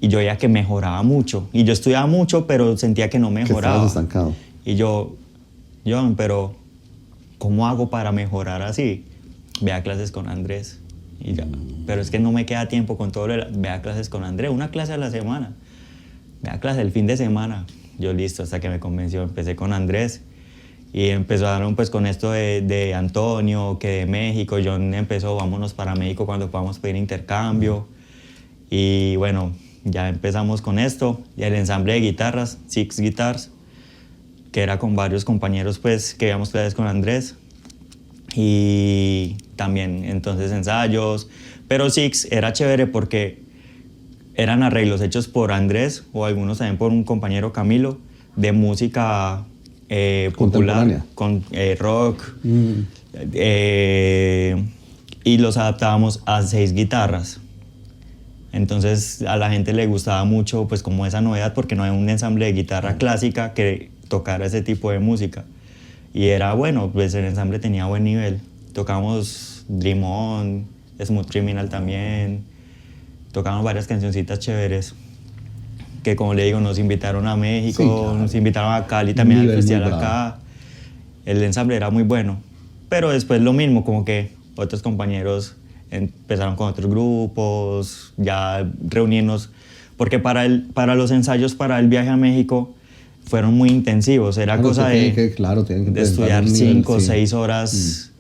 y yo veía que mejoraba mucho. Y yo estudiaba mucho, pero sentía que no mejoraba. Que estabas estancado. Y yo, John, pero ¿cómo hago para mejorar así? Ve a clases con Andrés. Y ya, pero es que no me queda tiempo con todo ve a clases con Andrés, una clase a la semana. Ve a clase el fin de semana. Yo listo, hasta que me convenció, empecé con Andrés. Y empezaron pues con esto de Antonio, que de México. John empezó, vámonos para México cuando podamos pedir intercambio. Y bueno, ya empezamos con esto. Y el ensamble de guitarras, Six Guitars, que era con varios compañeros pues que íbamos clases con Andrés. Y también entonces ensayos. Pero Six era chévere porque eran arreglos hechos por Andrés o algunos también por un compañero Camilo de música popular, con rock, y los adaptábamos a 6 guitarras. Entonces a la gente le gustaba mucho pues como esa novedad, porque no hay un ensamble de guitarra clásica que tocara ese tipo de música. Y era bueno, pues el ensamble tenía buen nivel. Tocamos Dream On, Smooth Criminal también, tocamos varias cancioncitas chéveres. Que como le digo, nos invitaron a México, sí, claro. Nos invitaron a Cali también al festival acá. El ensamble era muy bueno. Pero después lo mismo, como que otros compañeros empezaron con otros grupos, ya reunirnos. Porque para los ensayos para el viaje a México fueron muy intensivos. Era claro, cosa de estudiar 5 o 6 horas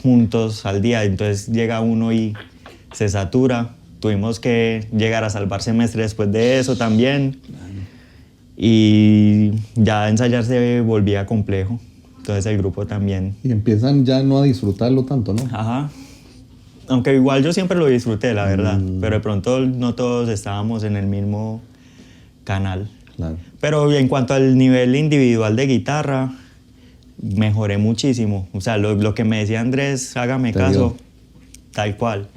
juntos al día. Entonces llega uno y se satura. Tuvimos que llegar a salvar semestre después de eso también. Y ya ensayar se volvía complejo. Entonces el grupo también. Y empiezan ya no a disfrutarlo tanto, ¿no? Ajá. Aunque igual yo siempre lo disfruté, la verdad. Pero de pronto no todos estábamos en el mismo canal. Claro. Pero en cuanto al nivel individual de guitarra, mejoré muchísimo. O sea, lo que me decía Andrés, hágame caso, tal cual.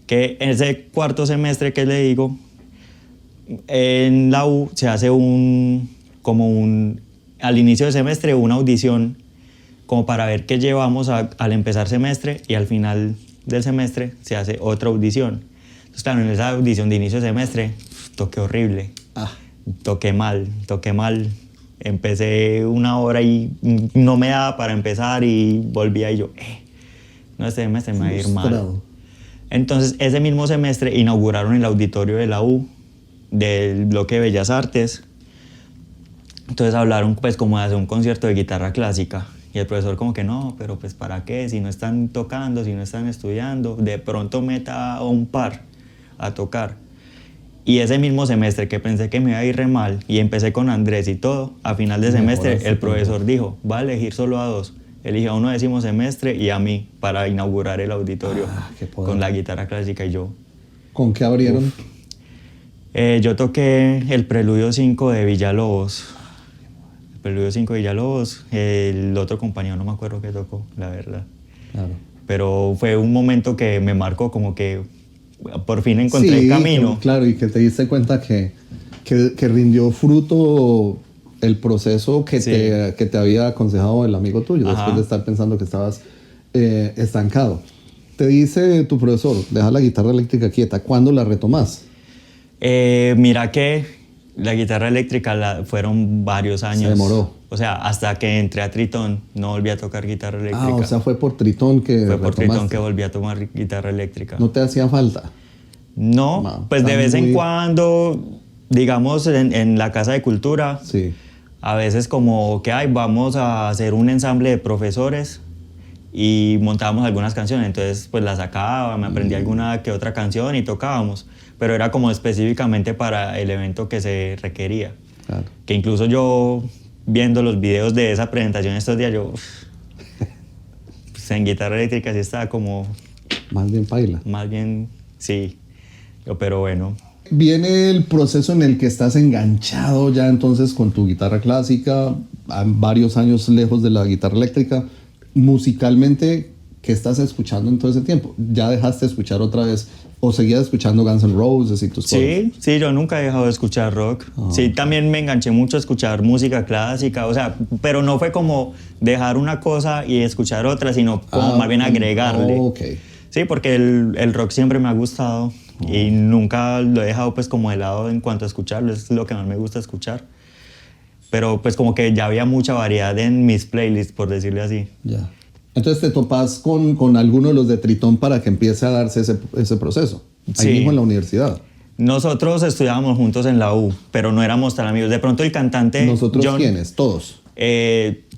Que en ese cuarto semestre que le digo, en la U se hace al inicio del semestre una audición como para ver qué llevamos al empezar semestre, y al final del semestre se hace otra audición. Entonces claro, en esa audición de inicio de semestre toqué horrible, toqué mal. Empecé 1 hora y no me daba para empezar y volvía y yo, no, este semestre me va a ir mal. Entonces, ese mismo semestre inauguraron el auditorio de la U, del bloque de Bellas Artes. Entonces hablaron pues como de hacer un concierto de guitarra clásica. Y el profesor como que no, pero pues ¿para qué? Si no están tocando, si no están estudiando, de pronto meta a un par a tocar. Y ese mismo semestre que pensé que me iba a ir re mal y empecé con Andrés y todo, a final de semestre el profesor dijo, va a elegir solo a 2. Elige a uno de 10º semestre y a mí para inaugurar el auditorio con la guitarra clásica. Y yo. ¿Con qué abrieron? Yo toqué el Preludio 5 de Villalobos. El Preludio 5 de Villalobos. El otro compañero no me acuerdo qué tocó, la verdad. Claro. Pero fue un momento que me marcó, como que por fin encontré el camino. Claro, y que te diste cuenta que rindió fruto el proceso que te había aconsejado el amigo tuyo. Ajá. Después de estar pensando que estabas estancado. Te dice tu profesor, deja la guitarra eléctrica quieta. ¿Cuándo la retomas? Mira que la guitarra eléctrica fueron varios años. Se demoró. O sea, hasta que entré a Tritón no volví a tocar guitarra eléctrica. O sea, fue por Tritón que Fue por Tritón que volví a tomar guitarra eléctrica. ¿No te hacía falta? No, pues de vez en cuando, digamos, en la Casa de Cultura. Sí. A veces como que vamos a hacer un ensamble de profesores y montábamos algunas canciones, entonces pues las sacaba, me aprendí alguna que otra canción y tocábamos, pero era como específicamente para el evento que se requería. Claro. Que incluso yo, viendo los videos de esa presentación estos días, yo pues en guitarra eléctrica sí estaba como... Más bien paila. Más bien, sí, pero bueno. Viene el proceso en el que estás enganchado ya entonces con tu guitarra clásica, varios años lejos de la guitarra eléctrica. Musicalmente, ¿qué estás escuchando en todo ese tiempo? ¿Ya dejaste de escuchar otra vez o seguías escuchando Guns N' Roses y tus cosas? Sí, yo nunca he dejado de escuchar rock. Sí, también me enganché mucho a escuchar música clásica, o sea, pero no fue como dejar una cosa y escuchar otra, sino como más bien agregarle. Okay. Sí, porque el rock siempre me ha gustado y nunca lo he dejado pues como de lado en cuanto a escucharlo, es lo que más me gusta escuchar. Pero pues como que ya había mucha variedad en mis playlists, por decirle así. Ya. Entonces te topas con alguno de los de Tritón para que empiece a darse ese proceso. Ahí mismo en la universidad. Nosotros estudiábamos juntos en la U, pero no éramos tan amigos. De pronto el cantante... ¿Nosotros John, quiénes? ¿Todos?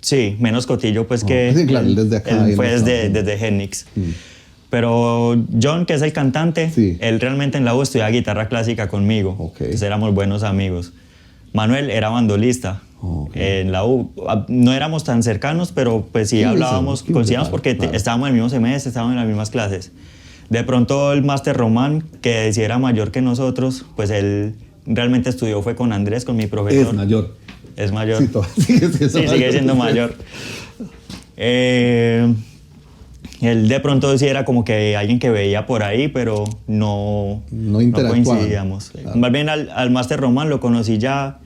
Sí, menos Cotillo, pues que... Sí, claro, él desde acá. Él fue desde Genix. Pero John, que es el cantante, él realmente en la U estudiaba guitarra clásica conmigo. Entonces éramos buenos amigos. Manuel era bandolista en la U. No éramos tan cercanos, pero pues sí hablábamos, coincidíamos porque estábamos en el mismo semestre, estábamos en las mismas clases. De pronto el máster Román, que sí era mayor que nosotros, pues él realmente estudió, fue con Andrés, con mi profesor. Es mayor. Es mayor. Sí, sigue siendo mayor. Él de pronto sí era como que alguien que veía por ahí, pero no coincidíamos. Claro. Más bien al máster Román lo conocí ya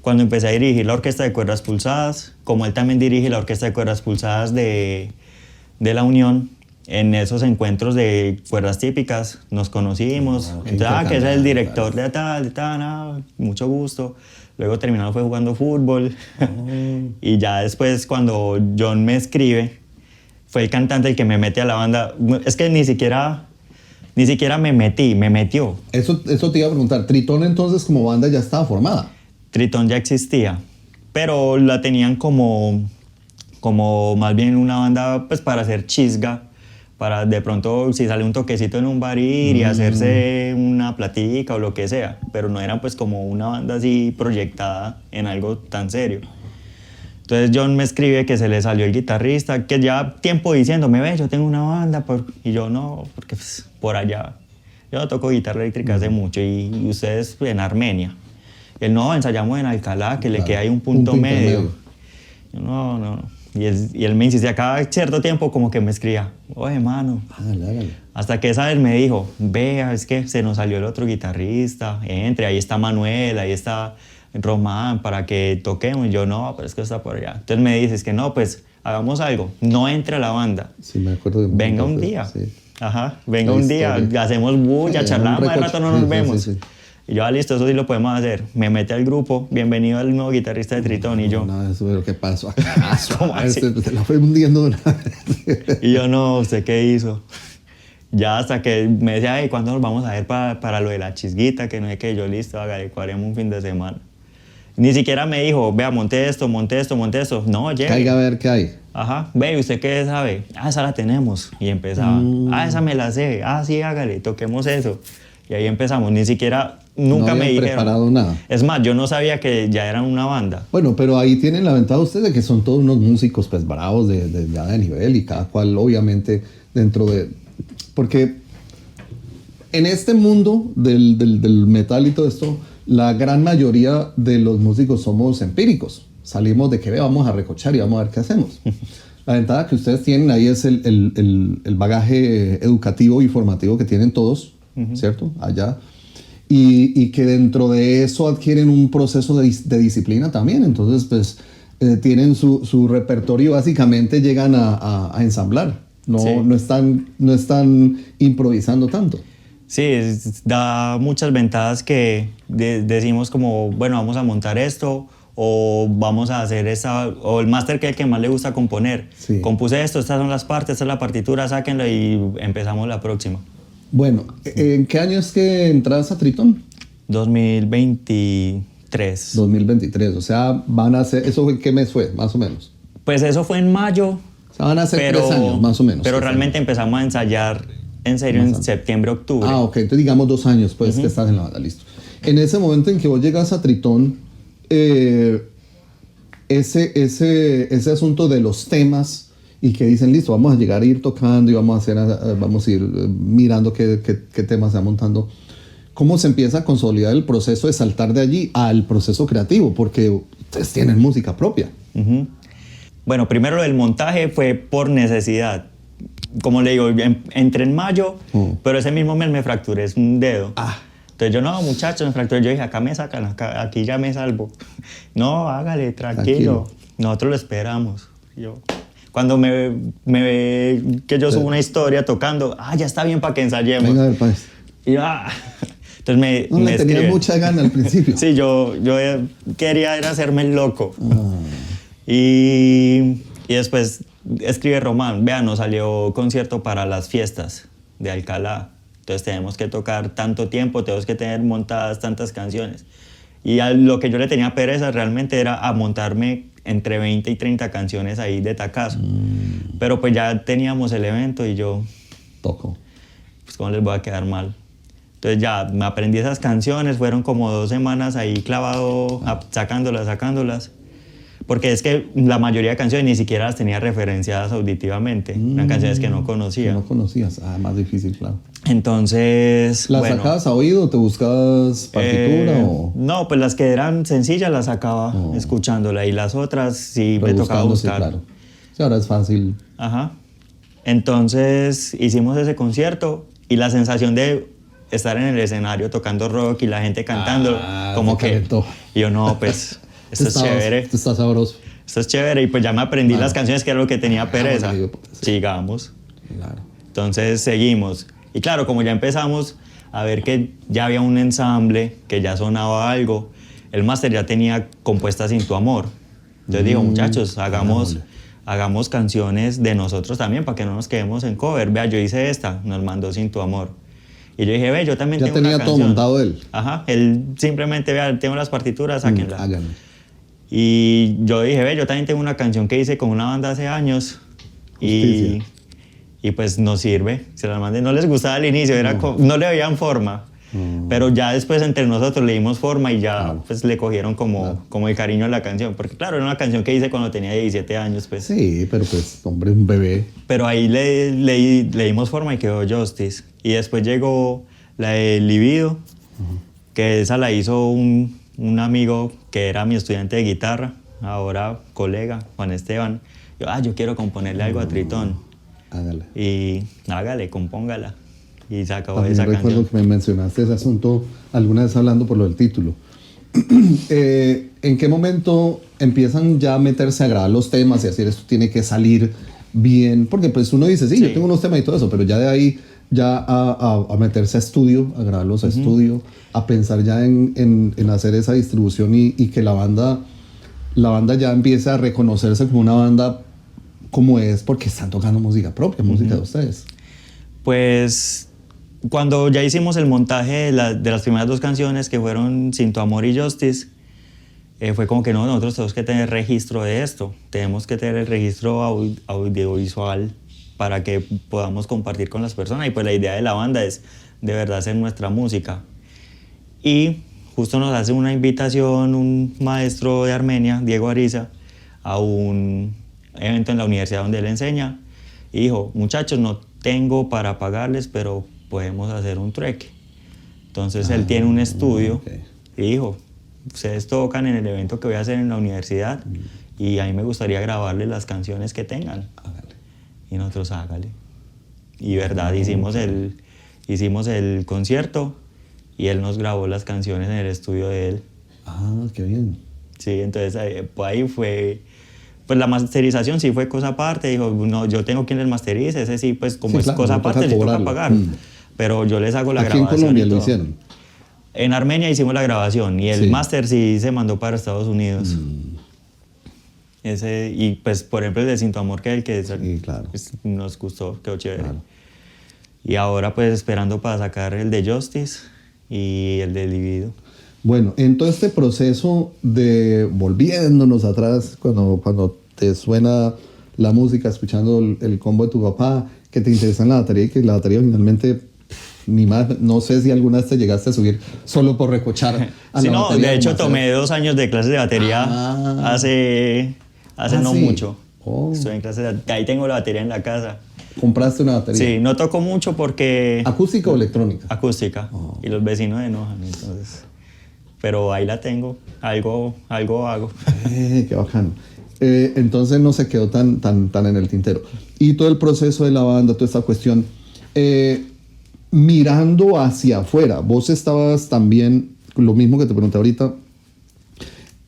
cuando empecé a dirigir la orquesta de cuerdas pulsadas, como él también dirige la orquesta de cuerdas pulsadas de la Unión. En esos encuentros de cuerdas típicas nos conocimos. Entonces, que es el director de tal, mucho gusto. Luego terminamos fue jugando fútbol. Y ya después cuando John me escribe, fue el cantante el que me mete a la banda. Es que ni siquiera me metió. Eso te iba a preguntar. Tritón entonces como banda ya estaba formada. Tritón ya existía, pero la tenían como más bien una banda pues para hacer chisga, para de pronto si sale un toquecito en un bar ir y hacerse una platica o lo que sea, pero no eran pues como una banda así proyectada en algo tan serio. Entonces John me escribe que se le salió el guitarrista, que ya tiempo diciéndome, ve, yo tengo una banda, y yo no, porque pues, por allá, yo no toco guitarra eléctrica hace mucho, y ustedes en Armenia. Él, no, ensayamos en Alcalá, que le queda ahí un punto medio. Yo, no. Y él me insistía cada cierto tiempo como que me escribía, oye, mano. Hágale. Hasta que esa vez me dijo, vea, es que se nos salió el otro guitarrista, entre, ahí está Manuel, ahí está Román, para que toquemos. Y yo, no, pero es que está por allá. Entonces me dices que no, pues hagamos algo, no entre a la banda. Sí, me acuerdo de venga un día. Sí. Ajá, venga un día, hacemos bulla, charlamos, de rato no nos vemos. Sí. Y yo, listo, eso sí lo podemos hacer. Me mete al grupo, bienvenido al nuevo guitarrista de Tritón. Y yo, no, eso es lo que pasó. Se la fue hundiendo una vez. Y yo, no, ¿usted qué hizo? Ya hasta que me decía, hey, ¿cuándo nos vamos a ver para lo de la chisguita? Que no sé qué, yo, listo, hágale, cuadremos un fin de semana. Ni siquiera me dijo, vea, monte esto. No, llega. Caiga a ver qué hay. Ajá, ve, ¿usted qué sabe? Esa la tenemos. Y empezaba, esa me la sé. Sí, hágale, toquemos eso. Y ahí empezamos, ni siquiera, nunca me dijeron. No preparado nada. Es más, yo no sabía que ya eran una banda. Bueno, pero ahí tienen la ventaja ustedes de que son todos unos músicos pues bravos ya de nivel y cada cual obviamente dentro de... Porque en este mundo del metal y todo esto, la gran mayoría de los músicos somos empíricos. Salimos de que vamos a recochar y vamos a ver qué hacemos. La ventaja que ustedes tienen ahí es el bagaje educativo y formativo que tienen todos. ¿Cierto? Allá. Y que dentro de eso adquieren un proceso de disciplina también. Entonces, pues, tienen su repertorio, básicamente llegan a ensamblar. No están improvisando tanto. Sí, da muchas ventajas que decimos como, bueno, vamos a montar esto, o vamos a hacer o el máster que es el que más le gusta componer. Sí. Compuse esto, estas son las partes, esta es la partitura, sáquenlo y empezamos la próxima. Bueno, ¿en qué año es que entras a Tritón? 2023. 2023, o sea, van a ser, ¿eso qué mes fue, más o menos? Pues eso fue en mayo. O sea, van a ser 3 años, más o menos. Pero realmente empezamos a ensayar en serio en septiembre, octubre. Ok, entonces digamos 2 años, pues, que estás en la banda, listo. En ese momento en que vos llegas a Tritón, ese asunto de los temas... Y que dicen, listo, vamos a llegar a ir tocando y vamos a ir mirando qué temas se va montando. ¿Cómo se empieza a consolidar el proceso de saltar de allí al proceso creativo? Porque ustedes tienen música propia. Bueno, primero el montaje fue por necesidad. como le digo, entré en mayo, pero ese mismo mes me fracturé un dedo. Entonces yo, no, muchachos, me fracturé. Yo dije, acá me sacan, aquí ya me salvo. No, hágale, tranquilo. Nosotros lo esperamos. Yo, cuando me ve que yo subo una historia tocando, ya está bien para que ensayemos. Venga, a ver, pues. Y yo, Entonces me tenía mucha gana al principio. Sí, yo quería era hacerme el loco. Y después escribe Román, vea, nos salió concierto para las fiestas de Alcalá. Entonces tenemos que tocar tanto tiempo, tenemos que tener montadas tantas canciones. Y lo que yo le tenía pereza realmente era a montarme entre 20 y 30 canciones ahí de tacazo. Pero pues ya teníamos el evento y yo... Toco. Pues cómo les voy a quedar mal. Entonces ya me aprendí esas canciones, fueron como 2 semanas ahí clavado, sacándolas. Porque es que la mayoría de canciones ni siquiera las tenía referenciadas auditivamente. Eran canciones que no conocía. Que no conocías. Más difícil, claro. Entonces, ¿Las sacabas a oído? ¿Te buscabas partitura o...? No, pues las que eran sencillas las sacaba escuchándola. Y las otras sí me tocaba buscar. Claro. Sí, ahora es fácil. Ajá. Entonces hicimos ese concierto y la sensación de estar en el escenario tocando rock y la gente cantando, como que... Calentó. Y yo, no, pues... Esto es chévere. Esto está sabroso. Esto es chévere. Y pues ya me aprendí las canciones, que era lo que tenía pereza. Sigamos. Claro. Entonces seguimos. Y claro, como ya empezamos a ver que ya había un ensamble, que ya sonaba algo, el máster ya tenía compuesta Sin Tu Amor. Entonces dijo, muchachos, hagamos canciones de nosotros también, para que no nos quedemos en cover. Vea, yo hice esta, nos mandó Sin Tu Amor. Y yo dije, ve, yo también tengo una canción. Ya tenía todo montado él. Ajá, él simplemente, vea, tengo las partituras, sáquenla. Háganlo. Y yo dije, ve, yo también tengo una canción que hice con una banda hace años. Y pues nos sirve. Se la mandé. No les gustaba al inicio, no le veían forma. Pero ya después entre nosotros le dimos forma y ya pues le cogieron como el cariño a la canción. Porque claro, era una canción que hice cuando tenía 17 años. Pues. Sí, pero pues, hombre, un bebé. Pero ahí le dimos forma y quedó Justice. Y después llegó la de Libido, que esa la hizo un amigo que era mi estudiante de guitarra, ahora colega, Juan Esteban. Yo quiero componerle algo a Tritón. Hágale. Y hágale, compóngala. Y se acabó también esa canción. Recuerdo que me mencionaste ese asunto alguna vez hablando por lo del título. ¿En qué momento empiezan ya a meterse a grabar los temas y decir esto tiene que salir bien? Porque pues uno dice, sí, yo tengo unos temas y todo eso, pero ya de ahí ya a meterse a estudio, a grabarlos a estudio, a pensar ya en hacer esa distribución y que la banda ya empiece a reconocerse como una banda como es, porque están tocando música propia, música de ustedes. Pues cuando ya hicimos el montaje de las primeras 2 canciones, que fueron Sin Tu Amor y Justice, fue como que no, nosotros tenemos que tener registro de esto, tenemos que tener el registro audiovisual para que podamos compartir con las personas. Y pues la idea de la banda es de verdad hacer nuestra música. Y justo nos hace una invitación un maestro de Armenia, Diego Ariza, a un evento en la universidad donde él enseña. Y dijo, muchachos, no tengo para pagarles, pero podemos hacer un trueque. Entonces él tiene un estudio y dijo, ustedes tocan en el evento que voy a hacer en la universidad y a mí me gustaría grabarles las canciones que tengan. Y nosotros, hágale. Y verdad, hicimos el concierto y él nos grabó las canciones en el estudio de él. Qué bien. Sí, entonces ahí fue... Pues la masterización sí fue cosa aparte. Dijo, no, yo tengo quien les masterice. Ese sí, pues como es cosa aparte, le toca pagar. Pero yo les hago la grabación. ¿Aquí en Colombia lo hicieron? En Armenia hicimos la grabación y el máster sí se mandó para Estados Unidos. Y pues, por ejemplo, el de Sin Tu Amor, que pues, nos gustó, quedó chévere. Claro. Y ahora, pues, esperando para sacar el de Justice y el de Libido. Bueno, en todo este proceso de volviéndonos atrás, cuando te suena la música, escuchando el combo de tu papá, que te interesa en la batería y que la batería finalmente... Ni más, no sé si alguna vez te llegaste a subir solo por recochar a la batería. De hecho tomé 2 años de clases de batería hace no mucho. Estoy en clases de... Ahí tengo la batería en la casa. ¿Compraste una batería? Sí, no toco mucho porque... ¿Acústica o electrónica? Acústica. Y los vecinos se enojan, entonces... Pero ahí la tengo, algo hago. Qué bacano. Entonces no se quedó tan en el tintero. Y todo el proceso de la banda, toda esta cuestión, mirando hacia afuera, vos estabas también, lo mismo que te pregunté ahorita,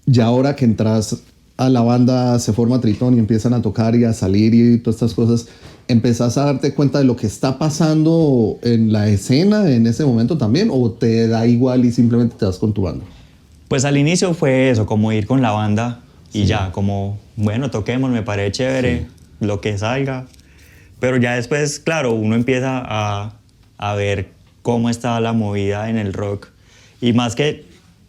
ya ahora que entras a la banda, se forma Tritón y empiezan a tocar y a salir y todas estas cosas, ¿empezás a darte cuenta de lo que está pasando en la escena en ese momento también? ¿O te da igual y simplemente te das con tu banda? Pues al inicio fue eso, como ir con la banda y ya, como, bueno, toquemos, me parece chévere, lo que salga. Pero ya después, claro, uno empieza a ver cómo está la movida en el rock. Y más que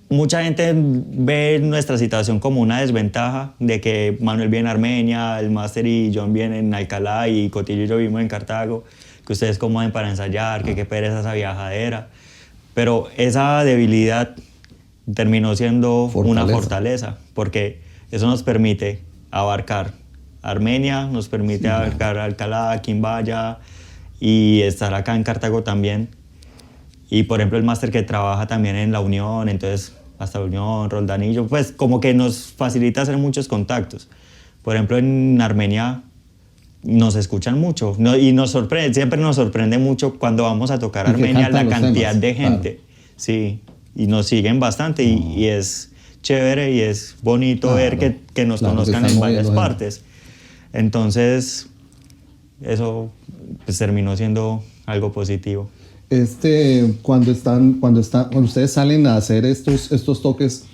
mucha gente ve nuestra situación como una desventaja de que Manuel viene a Armenia, el Máster y John vienen en Alcalá y Cotillo y yo vivimos en Cartago, que ustedes cómo hacen para ensayar, que qué pereza esa viajadera. Pero esa debilidad terminó siendo una fortaleza, porque eso nos permite abarcar Armenia, nos permite abarcar Alcalá, Quimbaya y estar acá en Cartago también. Y por ejemplo el máster que trabaja también en La Unión, entonces hasta La Unión, Roldanillo, pues como que nos facilita hacer muchos contactos. Por ejemplo en Armenia nos escuchan mucho y nos sorprende, siempre nos sorprende mucho cuando vamos a tocar Armenia la cantidad de gente. Claro. Sí, y nos siguen bastante y es chévere y es bonito ver que nos conozcan en varias partes. Entonces, eso pues, terminó siendo algo positivo. Cuando ustedes salen a hacer estos toques,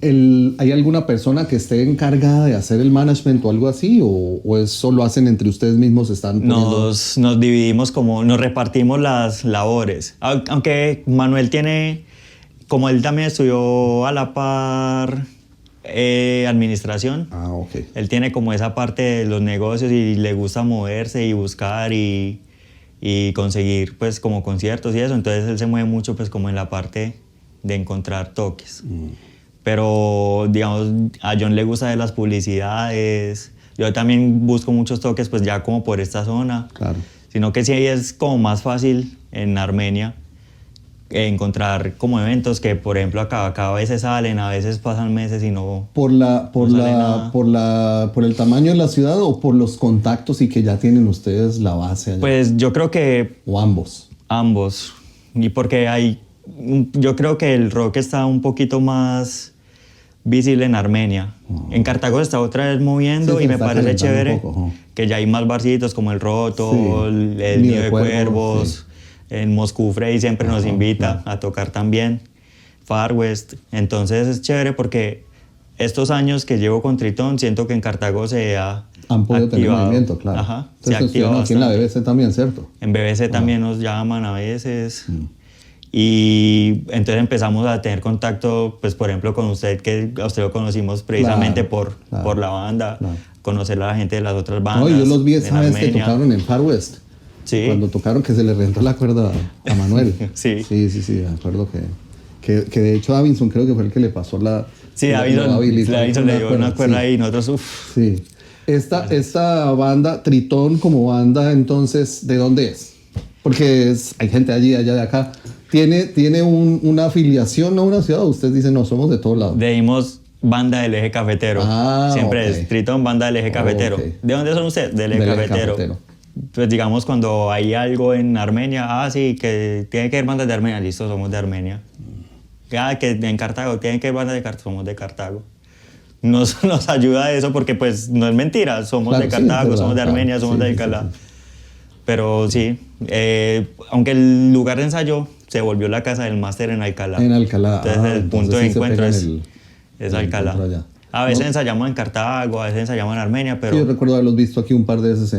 ¿hay alguna persona que esté encargada de hacer el management o algo así? ¿O eso lo hacen entre ustedes mismos? Nos dividimos, nos repartimos las labores. Aunque Manuel tiene, como él también estudió a la par administración, okay. Él tiene como esa parte de los negocios y le gusta moverse y buscar y conseguir pues como conciertos y eso, entonces él se mueve mucho pues como en la parte de encontrar toques. Pero digamos a John le gusta de las publicidades, yo también busco muchos toques pues ya como por esta zona, claro. Sino que sí es como más fácil en Armenia encontrar como eventos que por ejemplo acá a veces salen, a veces pasan meses y no por el tamaño de la ciudad o por los contactos y que ya tienen ustedes la base allá. Pues yo creo que o ambos y porque yo creo que el rock está un poquito más visible en Armenia. En Cartago se está otra vez moviendo y me parece chévere que ya hay más barcitos como El Roto, el Nido de Cuervos. En Moscú Frey siempre nos invita a tocar también, Far West. Entonces es chévere porque estos años que llevo con Tritón siento que en Cartago han podido tener movimiento, claro. Ajá, se ha activado aquí en la BBC también, ¿cierto? En BBC también nos llaman a veces. Y entonces empezamos a tener contacto, pues por ejemplo con usted, que a usted lo conocimos precisamente por la banda, conocer a la gente de las otras bandas. No, yo los vi esa vez que tocaron en Far West. Sí. Cuando tocaron que se le reventó la cuerda a Manuel. Sí, me acuerdo que de hecho Davinson creo que fue el que le pasó la... Sí, Davinson le dio una cuerda ahí y nosotros, uff. Sí. Esta banda, Tritón como banda, entonces, ¿de dónde es? Porque hay gente allá de acá. ¿Tiene una afiliación a una ciudad? Ustedes dicen, no, somos de todos lados. Dimos banda del Eje Cafetero. Siempre es Tritón, banda del Eje Cafetero. ¿De dónde son ustedes? Del Eje Cafetero. Pues digamos cuando hay algo en Armenia, sí, que tiene que haber bandas de Armenia, listo, somos de Armenia. Que en Cartago, tienen que haber bandas de Cartago, somos de Cartago. Nos ayuda eso porque pues no es mentira, somos de Cartago, somos de Armenia, somos de Alcalá. Sí. Pero sí, aunque el lugar de ensayo se volvió la casa del máster en Alcalá. En Alcalá. Entonces el punto de encuentro es Alcalá. A veces ensayamos en Cartago, a veces ensayamos en Armenia, pero... Sí, yo recuerdo haberlos visto aquí un par de veces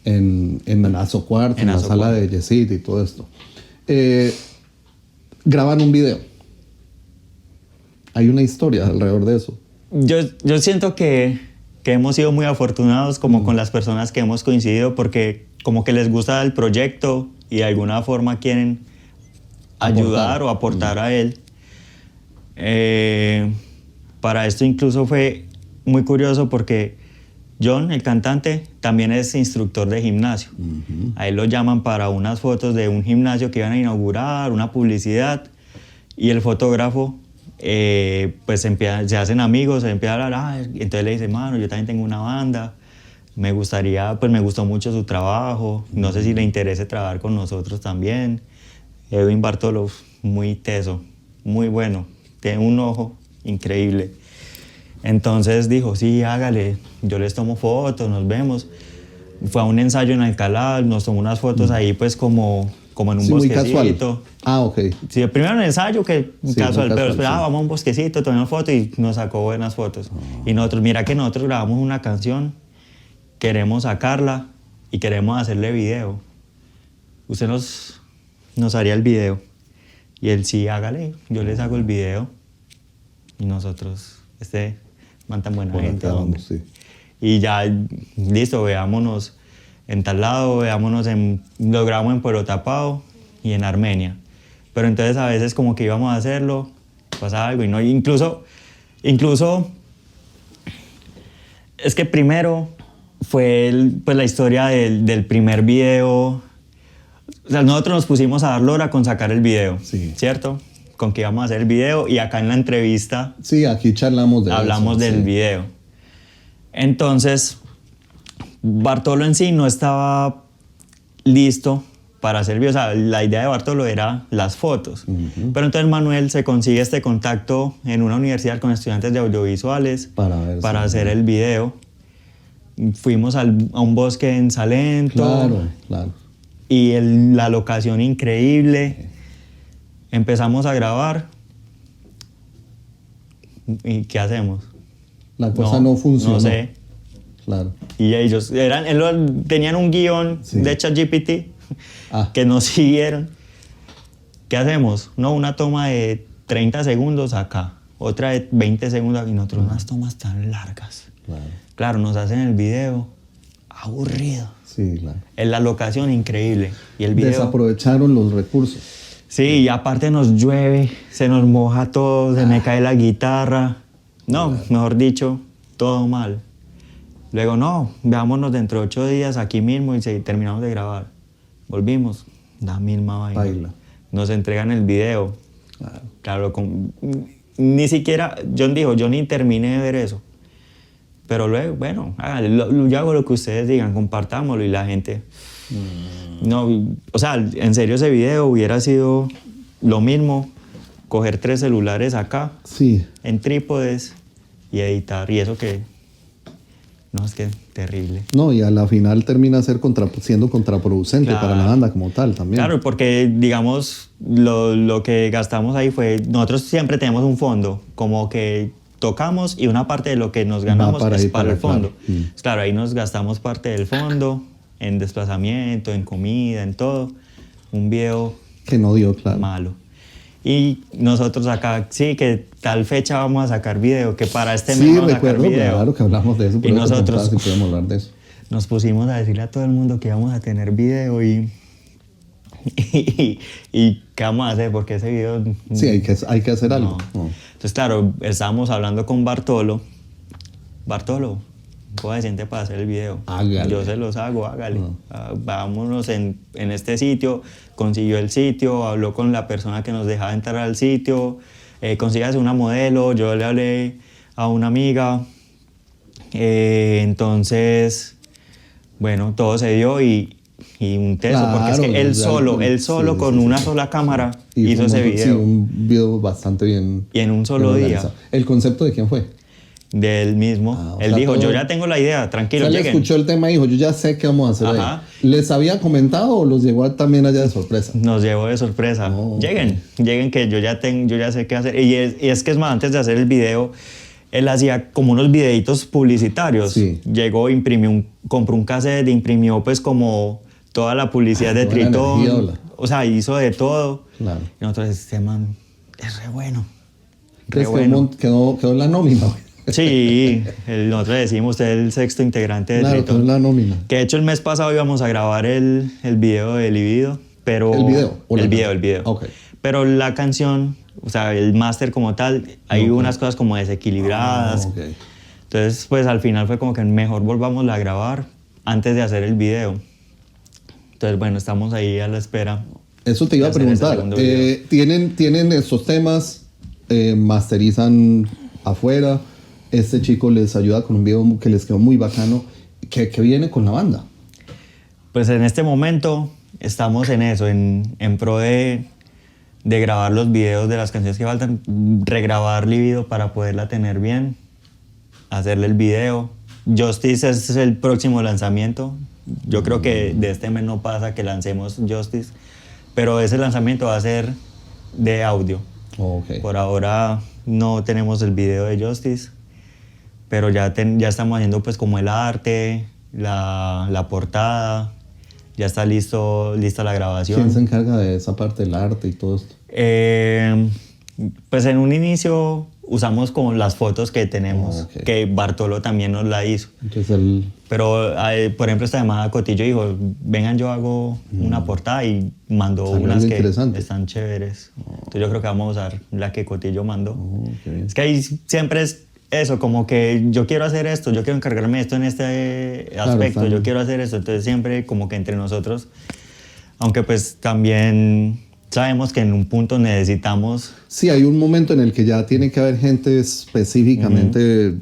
en Azocuart, en la sala de Yesid y todo esto. Graban un video. Hay una historia alrededor de eso. Yo siento que hemos sido muy afortunados como con las personas que hemos coincidido porque como que les gusta el proyecto y de alguna forma quieren ayudar o aportar a él. Para esto incluso fue muy curioso porque John, el cantante, también es instructor de gimnasio. A él lo llaman para unas fotos de un gimnasio que iban a inaugurar, una publicidad, y el fotógrafo pues se hacen amigos, se empieza a hablar, entonces le dice, mano, yo también tengo una banda, me gustó mucho su trabajo, no sé si le interese trabajar con nosotros también. Edwin Bartolo, muy teso, muy bueno, tiene un ojo increíble. Entonces dijo, sí, hágale, yo les tomo fotos, nos vemos. Fue a un ensayo en Alcalá, nos tomó unas fotos ahí pues como en un sí, bosquecito. muy casual. Ok. Sí, primero en el ensayo que Sí, casual, pero después sí. vamos a un bosquecito, tomamos fotos y nos sacó buenas fotos. Y nosotros, mira que nosotros grabamos una canción, queremos sacarla y queremos hacerle video. Usted nos haría el video. Y él, sí, hágale, yo les hago el video. Y nosotros, man tan buena gente, hombre. Sí. Y ya, listo, veámonos en tal lado, lo grabamos en Pueblo Tapado y en Armenia. Pero entonces a veces como que íbamos a hacerlo, pasaba algo y no, incluso es que primero fue pues la historia del primer video. O sea, nosotros nos pusimos a dar lora con sacar el video, sí. ¿cierto? Con que íbamos a hacer el video y acá en la entrevista sí, aquí charlamos de hablamos eso, del sí. video. Entonces, Bartolo en sí no estaba listo para hacer video. O sea, la idea de Bartolo era las fotos. Pero entonces Manuel se consigue este contacto en una universidad con estudiantes de audiovisuales para hacer el video. Fuimos a un bosque en Salento. Claro. Y la locación increíble. Empezamos a grabar. ¿Y qué hacemos? La cosa no funcionó. No sé. Claro. Y ellos tenían un guión de ChatGPT que nos siguieron. ¿Qué hacemos? No, una toma de 30 segundos acá, otra de 20 segundos y nosotros unas tomas tan largas. Claro, nos hacen el video aburrido. Sí, claro. En la locación increíble. Y el video... Desaprovecharon los recursos. Sí, y aparte nos llueve, se nos moja todo, se me cae la guitarra. No, mejor dicho, todo mal. Luego, no, veámonos dentro de 8 días aquí mismo y terminamos de grabar. Volvimos, la misma vaina. Baila. Nos entregan el video. Claro, ni siquiera, John dijo, yo ni terminé de ver eso. Pero luego, bueno, háganle, yo hago lo que ustedes digan, compartámoslo y la gente... No, o sea, en serio ese video hubiera sido lo mismo, coger 3 celulares acá, en trípodes y editar, y eso que... No, es que terrible. No, y a la final termina siendo contraproducente para la banda como tal también. Claro, porque digamos, lo que gastamos ahí fue, nosotros siempre tenemos un fondo, como que tocamos y una parte de lo que nos ganamos es para el fondo. Claro, ahí nos gastamos parte del fondo, en desplazamiento, en comida, en todo. Un video que no dio, claro. Malo. Y nosotros acá, sí, que tal fecha vamos a sacar video, que para este mes vamos a sacar video. Claro que hablamos de eso, y nosotros si podemos hablar de eso. Nos pusimos a decirle a todo el mundo que íbamos a tener video y qué vamos a hacer, porque ese video... Sí, hay que hacer algo. No. Entonces, claro, estábamos hablando con Bartolo. Bartolo, ¿cómo se siente para hacer el video? Hágale. Yo se los hago, hágale. Vámonos en este sitio. Consiguió el sitio, habló con la persona que nos dejaba entrar al sitio. Consígase una modelo, yo le hablé a una amiga. Entonces, bueno, todo se dio y un teso, claro, porque es que él solo con una sola cámara hizo ese video. Sí, un video bastante bien. Y en un solo día. ¿El concepto de quién fue? Del mismo. Él dijo, yo ya tengo la idea, tranquilo, lleguen. Él escuchó el tema y dijo, yo ya sé qué vamos a hacer ahí. ¿Les había comentado o los llegó también allá de sorpresa? Nos llevó de sorpresa. Lleguen que yo ya sé qué hacer. Y es que es más, antes de hacer el video, él hacía como unos videitos publicitarios. Llegó, compró un cassette, imprimió pues como toda la publicidad de Tritón. O sea, hizo de todo. Claro. Y nosotros, este man es re bueno. Quedó en la nómina. Sí, nosotros decimos, usted es el 6º integrante de Tritón. En la nómina. Que de hecho el mes pasado íbamos a grabar el video de Libido, pero... ¿El video? El video. Okay. Pero la canción, o sea, el máster como tal, hay unas cosas como desequilibradas. Entonces, pues al final fue como que mejor volvamos a grabar antes de hacer el video. Entonces, bueno, estamos ahí a la espera. Eso te iba a preguntar. ¿Tienen estos temas masterizan afuera. Este chico les ayuda con un video que les quedó muy bacano, que viene con la banda. Pues en este momento estamos en eso, en pro de grabar los videos de las canciones que faltan, regrabar Lívido para poderla tener bien, hacerle el video. Justice es el próximo lanzamiento. Yo creo que de este mes no pasa que lancemos Justice, pero ese lanzamiento va a ser de audio. Okay. Por ahora no tenemos el video de Justice, pero ya estamos haciendo pues como el arte, la portada, ya está lista la grabación. ¿Quién se encarga de esa parte del arte y todo esto? Pues en un inicio usamos como las fotos que tenemos, Okay. que Bartolo también nos la hizo. Entonces Pero, por ejemplo, esta llamada Cotillo dijo, vengan, yo hago una portada y mandó Salió unas algo que interesante. están chéveres. Entonces yo creo que vamos a usar la que Cotillo mandó. Okay. Es que ahí siempre es eso, como que yo quiero hacer esto, yo quiero encargarme de esto en este aspecto, yo quiero hacer esto. Entonces siempre como que entre nosotros, aunque pues también sabemos que en un punto necesitamos... Sí, hay un momento en el que ya tiene que haber gente específicamente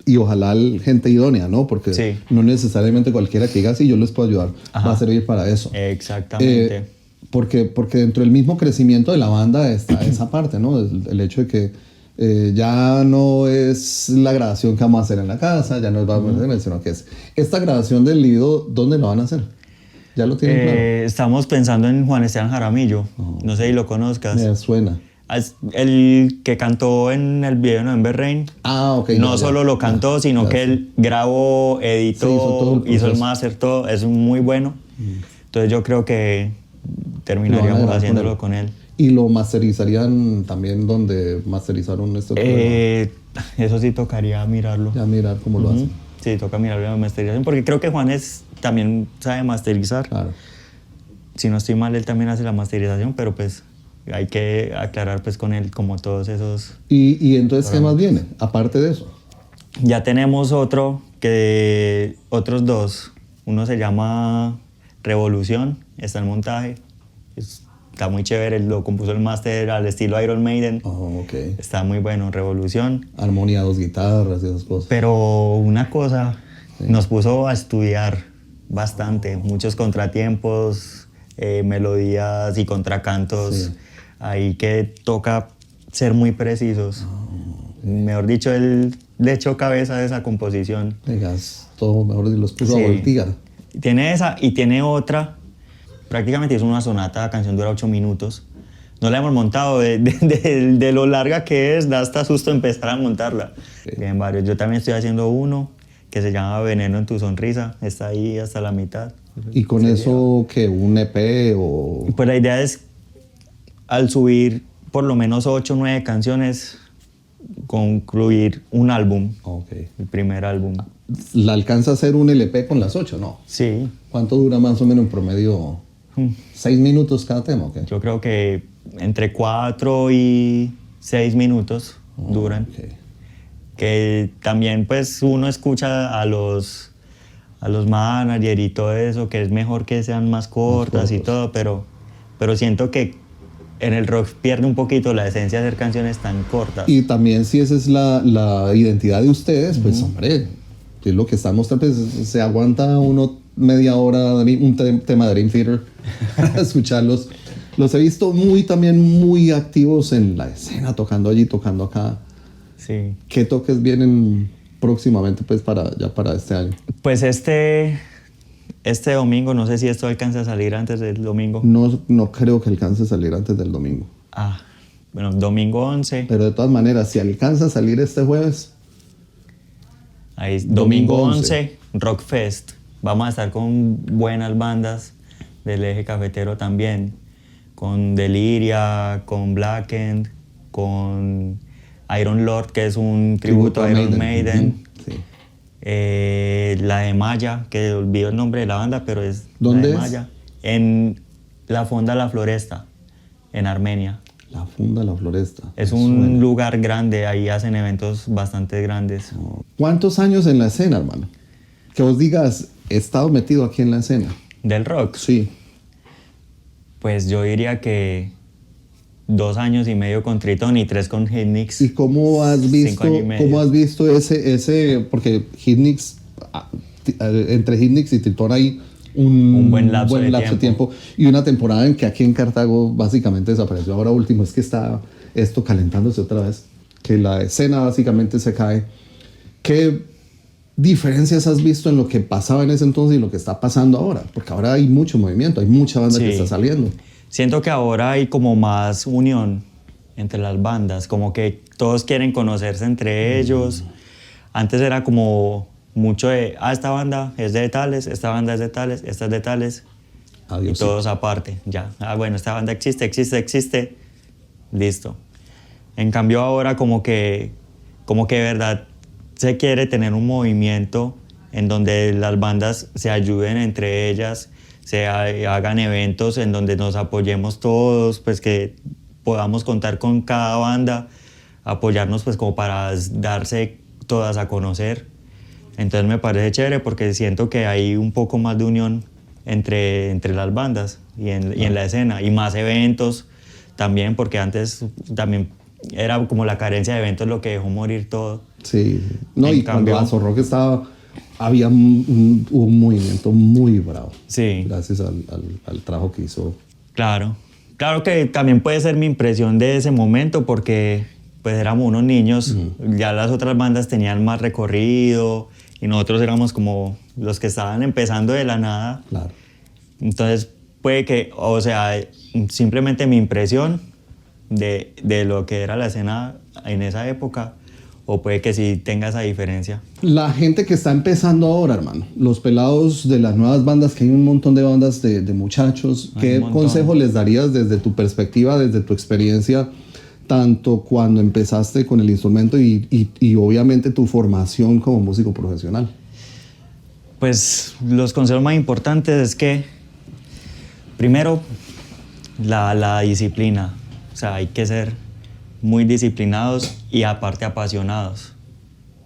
y ojalá gente idónea, ¿no? Porque Sí. no necesariamente cualquiera que diga, sí, yo les puedo ayudar, Ajá. va a servir para eso. Exactamente. Porque dentro del mismo crecimiento de la banda está esa parte, ¿no? El hecho de que ya no es la grabación que vamos a hacer en la casa, ya no es vamos a hacer, sino que es esta grabación del Lido, ¿dónde lo van a hacer? ¿Ya lo tienen claro? Estamos pensando en Juan Esteban Jaramillo, no sé si lo conozcas. Me suena. Es el que cantó en el video de November Rain. Ah, ok. No ya, solo lo cantó, sino que él grabó, editó, Sí, hizo todo el hizo el proceso. máster, todo. Es muy bueno. Entonces yo creo que Lo terminaríamos van a grabar haciéndolo con él. ¿Y lo masterizarían también donde masterizaron esto? Eso sí tocaría mirarlo. Ya mirar cómo lo hacen. Sí, toca mirarlo la masterización, porque creo que Juanes también sabe masterizar. Claro. Si no estoy mal, él también hace la masterización, pero pues hay que aclarar pues con él como todos esos... ¿Y entonces qué más viene? Aparte de eso. Ya tenemos otros dos. Uno se llama Revolución, está en montaje. Está muy chévere, lo compuso el máster al estilo Iron Maiden. Oh, ok. Está muy bueno, Revolución. Armonía, 2 guitarras y esas cosas. Pero una cosa, nos puso a estudiar bastante, muchos contratiempos, melodías y contracantos. Sí. Ahí que toca ser muy precisos. Mejor dicho, él le echó cabeza a esa composición. Digas, todo mejor y los puso Sí. a voltear. Tiene esa y tiene otra. Prácticamente es una sonata, la canción dura 8 minutos. No la hemos montado, de lo larga que es, da hasta susto empezar a montarla. Bien, varios. Yo también estoy haciendo uno que se llama Veneno en tu sonrisa. Está ahí hasta la mitad. ¿Y con eso que un EP o...? Pues la idea es, al subir por lo menos 8 o 9 canciones, concluir un álbum, Ok. el primer álbum. ¿La alcanza a hacer un LP con las 8? No. Sí, ¿Cuánto dura más o menos en promedio? 6 minutos cada tema, ¿ok? yo creo que entre 4 y 6 minutos duran. Ok. Que también pues uno escucha a los managers y todo eso, que es mejor que sean más cortas y todo, pero siento que en el rock pierde un poquito la esencia de hacer canciones tan cortas. Y también si esa es la identidad de ustedes, pues hombre, es lo que están mostrando, pues, se aguanta uno media hora un tema de Dream Theater, escucharlos. Los he visto también muy activos en la escena, tocando allí, tocando acá. Sí. ¿Qué toques vienen próximamente pues para este año? Pues este domingo, no sé si esto alcanza a salir antes del domingo. No creo que alcance a salir antes del domingo. Bueno, domingo 11. Pero de todas maneras, si alcanza a salir este jueves, Ahí, Domingo domingo 11. 11, Rock Fest. Vamos a estar con buenas bandas del eje cafetero también. Con Deliria, con Blackened, con Iron Lord, que es un tributo a Iron Maiden. Sí. La de Maya, que olvido el nombre de la banda, pero es ¿Dónde la de es? Maya. En la Fonda La Floresta, en Armenia. La Funda La Floresta. Es Me un suena. lugar grande, ahí hacen eventos bastante grandes. ¿Cuántos años en la escena, hermano? Que vos digas, he estado metido aquí en la escena. Del rock, Sí. pues yo diría que 2 años y medio con Tritón y 3 con Hitnix. ¿Y cómo has visto ese porque Hitnix, entre Hitnix y Tritón hay un buen lapso de tiempo y una temporada en que aquí en Cartago básicamente desapareció. Ahora último es que está esto calentándose otra vez, que la escena básicamente se cae. ¿Qué diferencias has visto en lo que pasaba en ese entonces y lo que está pasando ahora? Porque ahora hay mucho movimiento, hay mucha banda que está saliendo. Siento que ahora hay como más unión entre las bandas, como que todos quieren conocerse entre ellos. Antes era como mucho de, esta banda es de tales, esta banda es de tales, esta es de tales. Adiós, y todos aparte, ya. Bueno, esta banda existe, listo. En cambio ahora como que de verdad se quiere tener un movimiento en donde las bandas se ayuden entre ellas, se hagan eventos en donde nos apoyemos todos, pues que podamos contar con cada banda, apoyarnos pues como para darse todas a conocer. Entonces me parece chévere porque siento que hay un poco más de unión entre las bandas y en la escena, y más eventos también, porque antes también era como la carencia de eventos lo que dejó morir todo. Sí, no, y cuando Aso Rock estaba, había un movimiento muy bravo. Sí. Gracias al trabajo que hizo. Claro que también puede ser mi impresión de ese momento, porque pues éramos unos niños, ya las otras bandas tenían más recorrido y nosotros éramos como los que estaban empezando de la nada. Claro. Entonces puede que, o sea, simplemente mi impresión de lo que era la escena en esa época, o puede que sí tenga esa diferencia. La gente que está empezando ahora, hermano, los pelados de las nuevas bandas, que hay un montón de bandas de muchachos, ¿qué consejo les darías desde tu perspectiva, desde tu experiencia, tanto cuando empezaste con el instrumento y obviamente tu formación como músico profesional? Pues los consejos más importantes es que, primero, la disciplina. O sea, hay que ser muy disciplinados y aparte apasionados,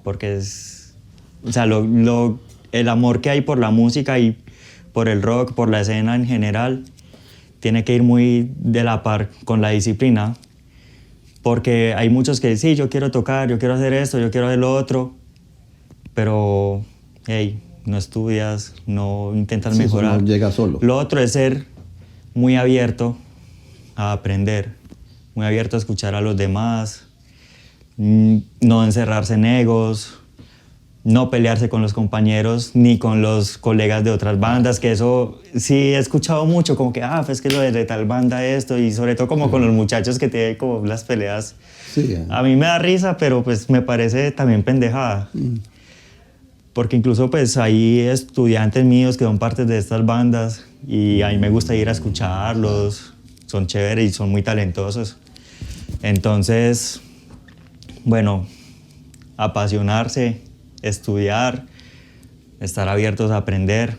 porque o sea, el amor que hay por la música y por el rock, por la escena en general, tiene que ir muy de la par con la disciplina, porque hay muchos que dicen, sí, yo quiero tocar, yo quiero hacer esto, yo quiero hacer lo otro, pero hey, no estudias, no intentas mejorar. No llega solo. Lo otro es ser muy abierto a aprender, muy abierto a escuchar a los demás, no encerrarse en egos, no pelearse con los compañeros ni con los colegas de otras bandas, que eso sí he escuchado mucho, como que, pues que lo de tal banda esto, y sobre todo como con los muchachos que tienen como las peleas. Sí, A mí me da risa, pero pues me parece también pendejada. Porque incluso pues hay estudiantes míos que son parte de estas bandas y a mí me gusta ir a escucharlos, son chéveres y son muy talentosos. Entonces, bueno, apasionarse, estudiar, estar abiertos a aprender,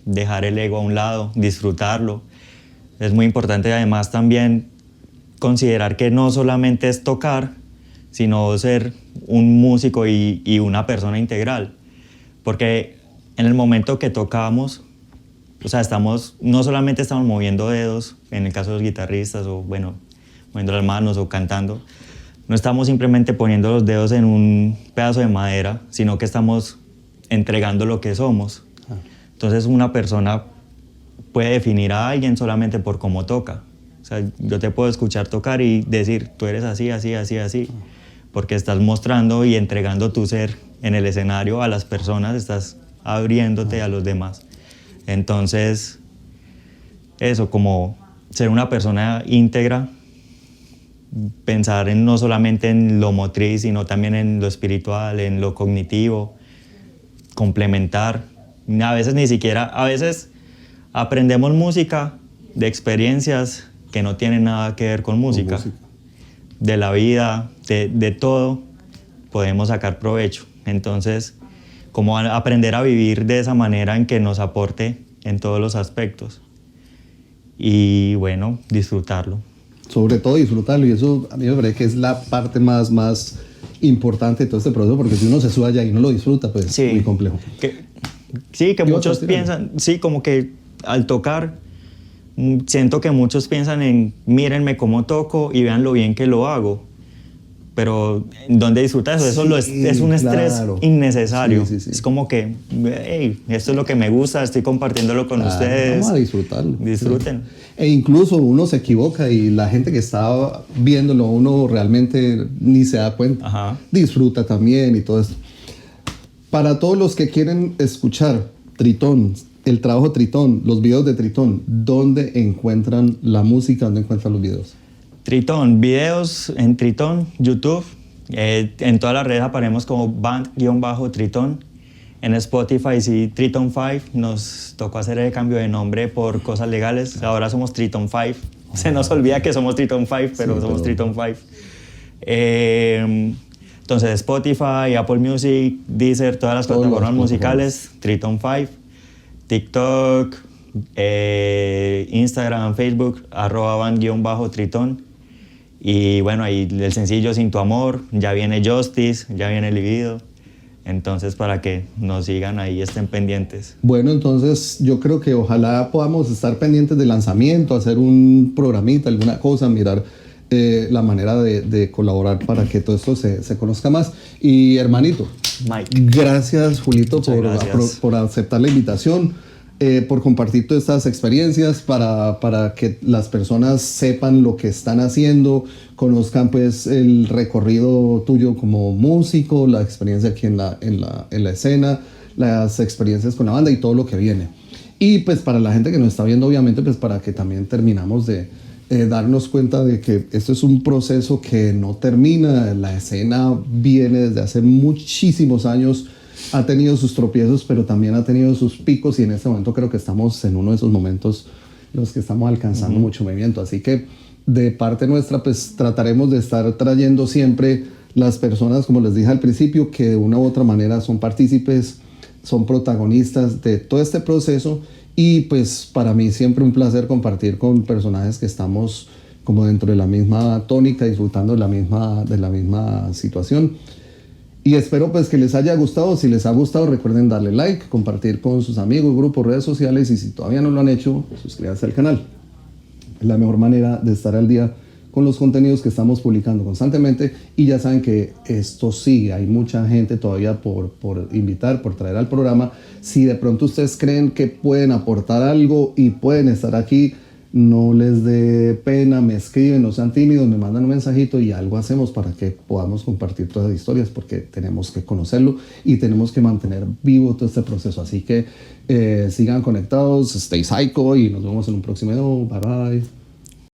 dejar el ego a un lado, disfrutarlo. Es muy importante además también considerar que no solamente es tocar, sino ser un músico y una persona integral. Porque en el momento que tocamos, o sea, no solamente estamos moviendo dedos, en el caso de los guitarristas, o bueno, moviendo las manos o cantando, no estamos simplemente poniendo los dedos en un pedazo de madera, sino que estamos entregando lo que somos. Entonces una persona puede definir a alguien solamente por cómo toca. O sea, yo te puedo escuchar tocar y decir, tú eres así, así, así, así, porque estás mostrando y entregando tu ser en el escenario a las personas, estás abriéndote a los demás. Entonces, eso, como ser una persona íntegra, pensar no solamente en lo motriz, sino también en lo espiritual, en lo cognitivo, complementar. A veces aprendemos música de experiencias que no tienen nada que ver con música. De la vida, de todo, podemos sacar provecho. Entonces, como aprender a vivir de esa manera en que nos aporte en todos los aspectos. Y bueno, disfrutarlo. Sobre todo disfrutarlo, y eso a mí me parece que es la parte más importante de todo este proceso, porque si uno se sube allá y no lo disfruta, pues es muy complejo. Que muchos piensan, sí, como que al tocar siento que muchos piensan en mírenme cómo toco y vean lo bien que lo hago. Pero ¿dónde disfrutas eso? Es un estrés claro. innecesario. Sí, sí, sí. Es como que, hey, esto es lo que me gusta, estoy compartiéndolo con ustedes. Vamos a disfrutarlo. Disfruten. Sí. E incluso uno se equivoca y la gente que está viéndolo, uno realmente ni se da cuenta. Ajá. Disfruta también y todo esto. Para todos los que quieren escuchar Tritón, el trabajo Tritón, los videos de Tritón, ¿dónde encuentran la música? ¿Dónde encuentran los videos? Tritón, videos en Tritón, YouTube. En todas las redes aparecemos como band-tritón. En Spotify sí, Tritón 5. Nos tocó hacer el cambio de nombre por cosas legales. Ahora somos Tritón 5. Se nos olvida que somos Tritón 5, pero sí, somos Tritón 5. Entonces Spotify, Apple Music, Deezer, todas las plataformas musicales, Tritón 5. TikTok, Instagram, Facebook, @band-tritón. Y bueno, ahí el sencillo Sin Tu Amor, ya viene Justice, ya viene Libido. Entonces, para que nos sigan ahí, estén pendientes. Bueno, entonces yo creo que ojalá podamos estar pendientes del lanzamiento, hacer un programita, alguna cosa, mirar la manera de colaborar para que todo esto se conozca más. Y hermanito, Mike. Gracias, Julito, por aceptar la invitación. Por compartir todas estas experiencias para que las personas sepan lo que están haciendo, conozcan pues el recorrido tuyo como músico, la experiencia aquí en la escena, las experiencias con la banda y todo lo que viene. Y pues para la gente que nos está viendo, obviamente, pues para que también terminamos de darnos cuenta de que esto es un proceso que no termina, la escena viene desde hace muchísimos años, ha tenido sus tropiezos, pero también ha tenido sus picos y en este momento creo que estamos en uno de esos momentos en los que estamos alcanzando mucho movimiento. Así que de parte nuestra pues trataremos de estar trayendo siempre las personas, como les dije al principio, que de una u otra manera son partícipes, son protagonistas de todo este proceso y pues para mí siempre un placer compartir con personajes que estamos como dentro de la misma tónica, disfrutando de la misma situación. Y espero pues que les haya gustado. Si les ha gustado, recuerden darle like, compartir con sus amigos, grupos, redes sociales y si todavía no lo han hecho, suscríbanse al canal. Es la mejor manera de estar al día con los contenidos que estamos publicando constantemente y ya saben que esto sigue. Hay mucha gente todavía por invitar, por traer al programa. Si de pronto ustedes creen que pueden aportar algo y pueden estar aquí, no les dé pena, me escriben, no sean tímidos, me mandan un mensajito y algo hacemos para que podamos compartir todas las historias porque tenemos que conocerlo y tenemos que mantener vivo todo este proceso. Así que sigan conectados, stay psycho y nos vemos en un próximo video. Bye bye.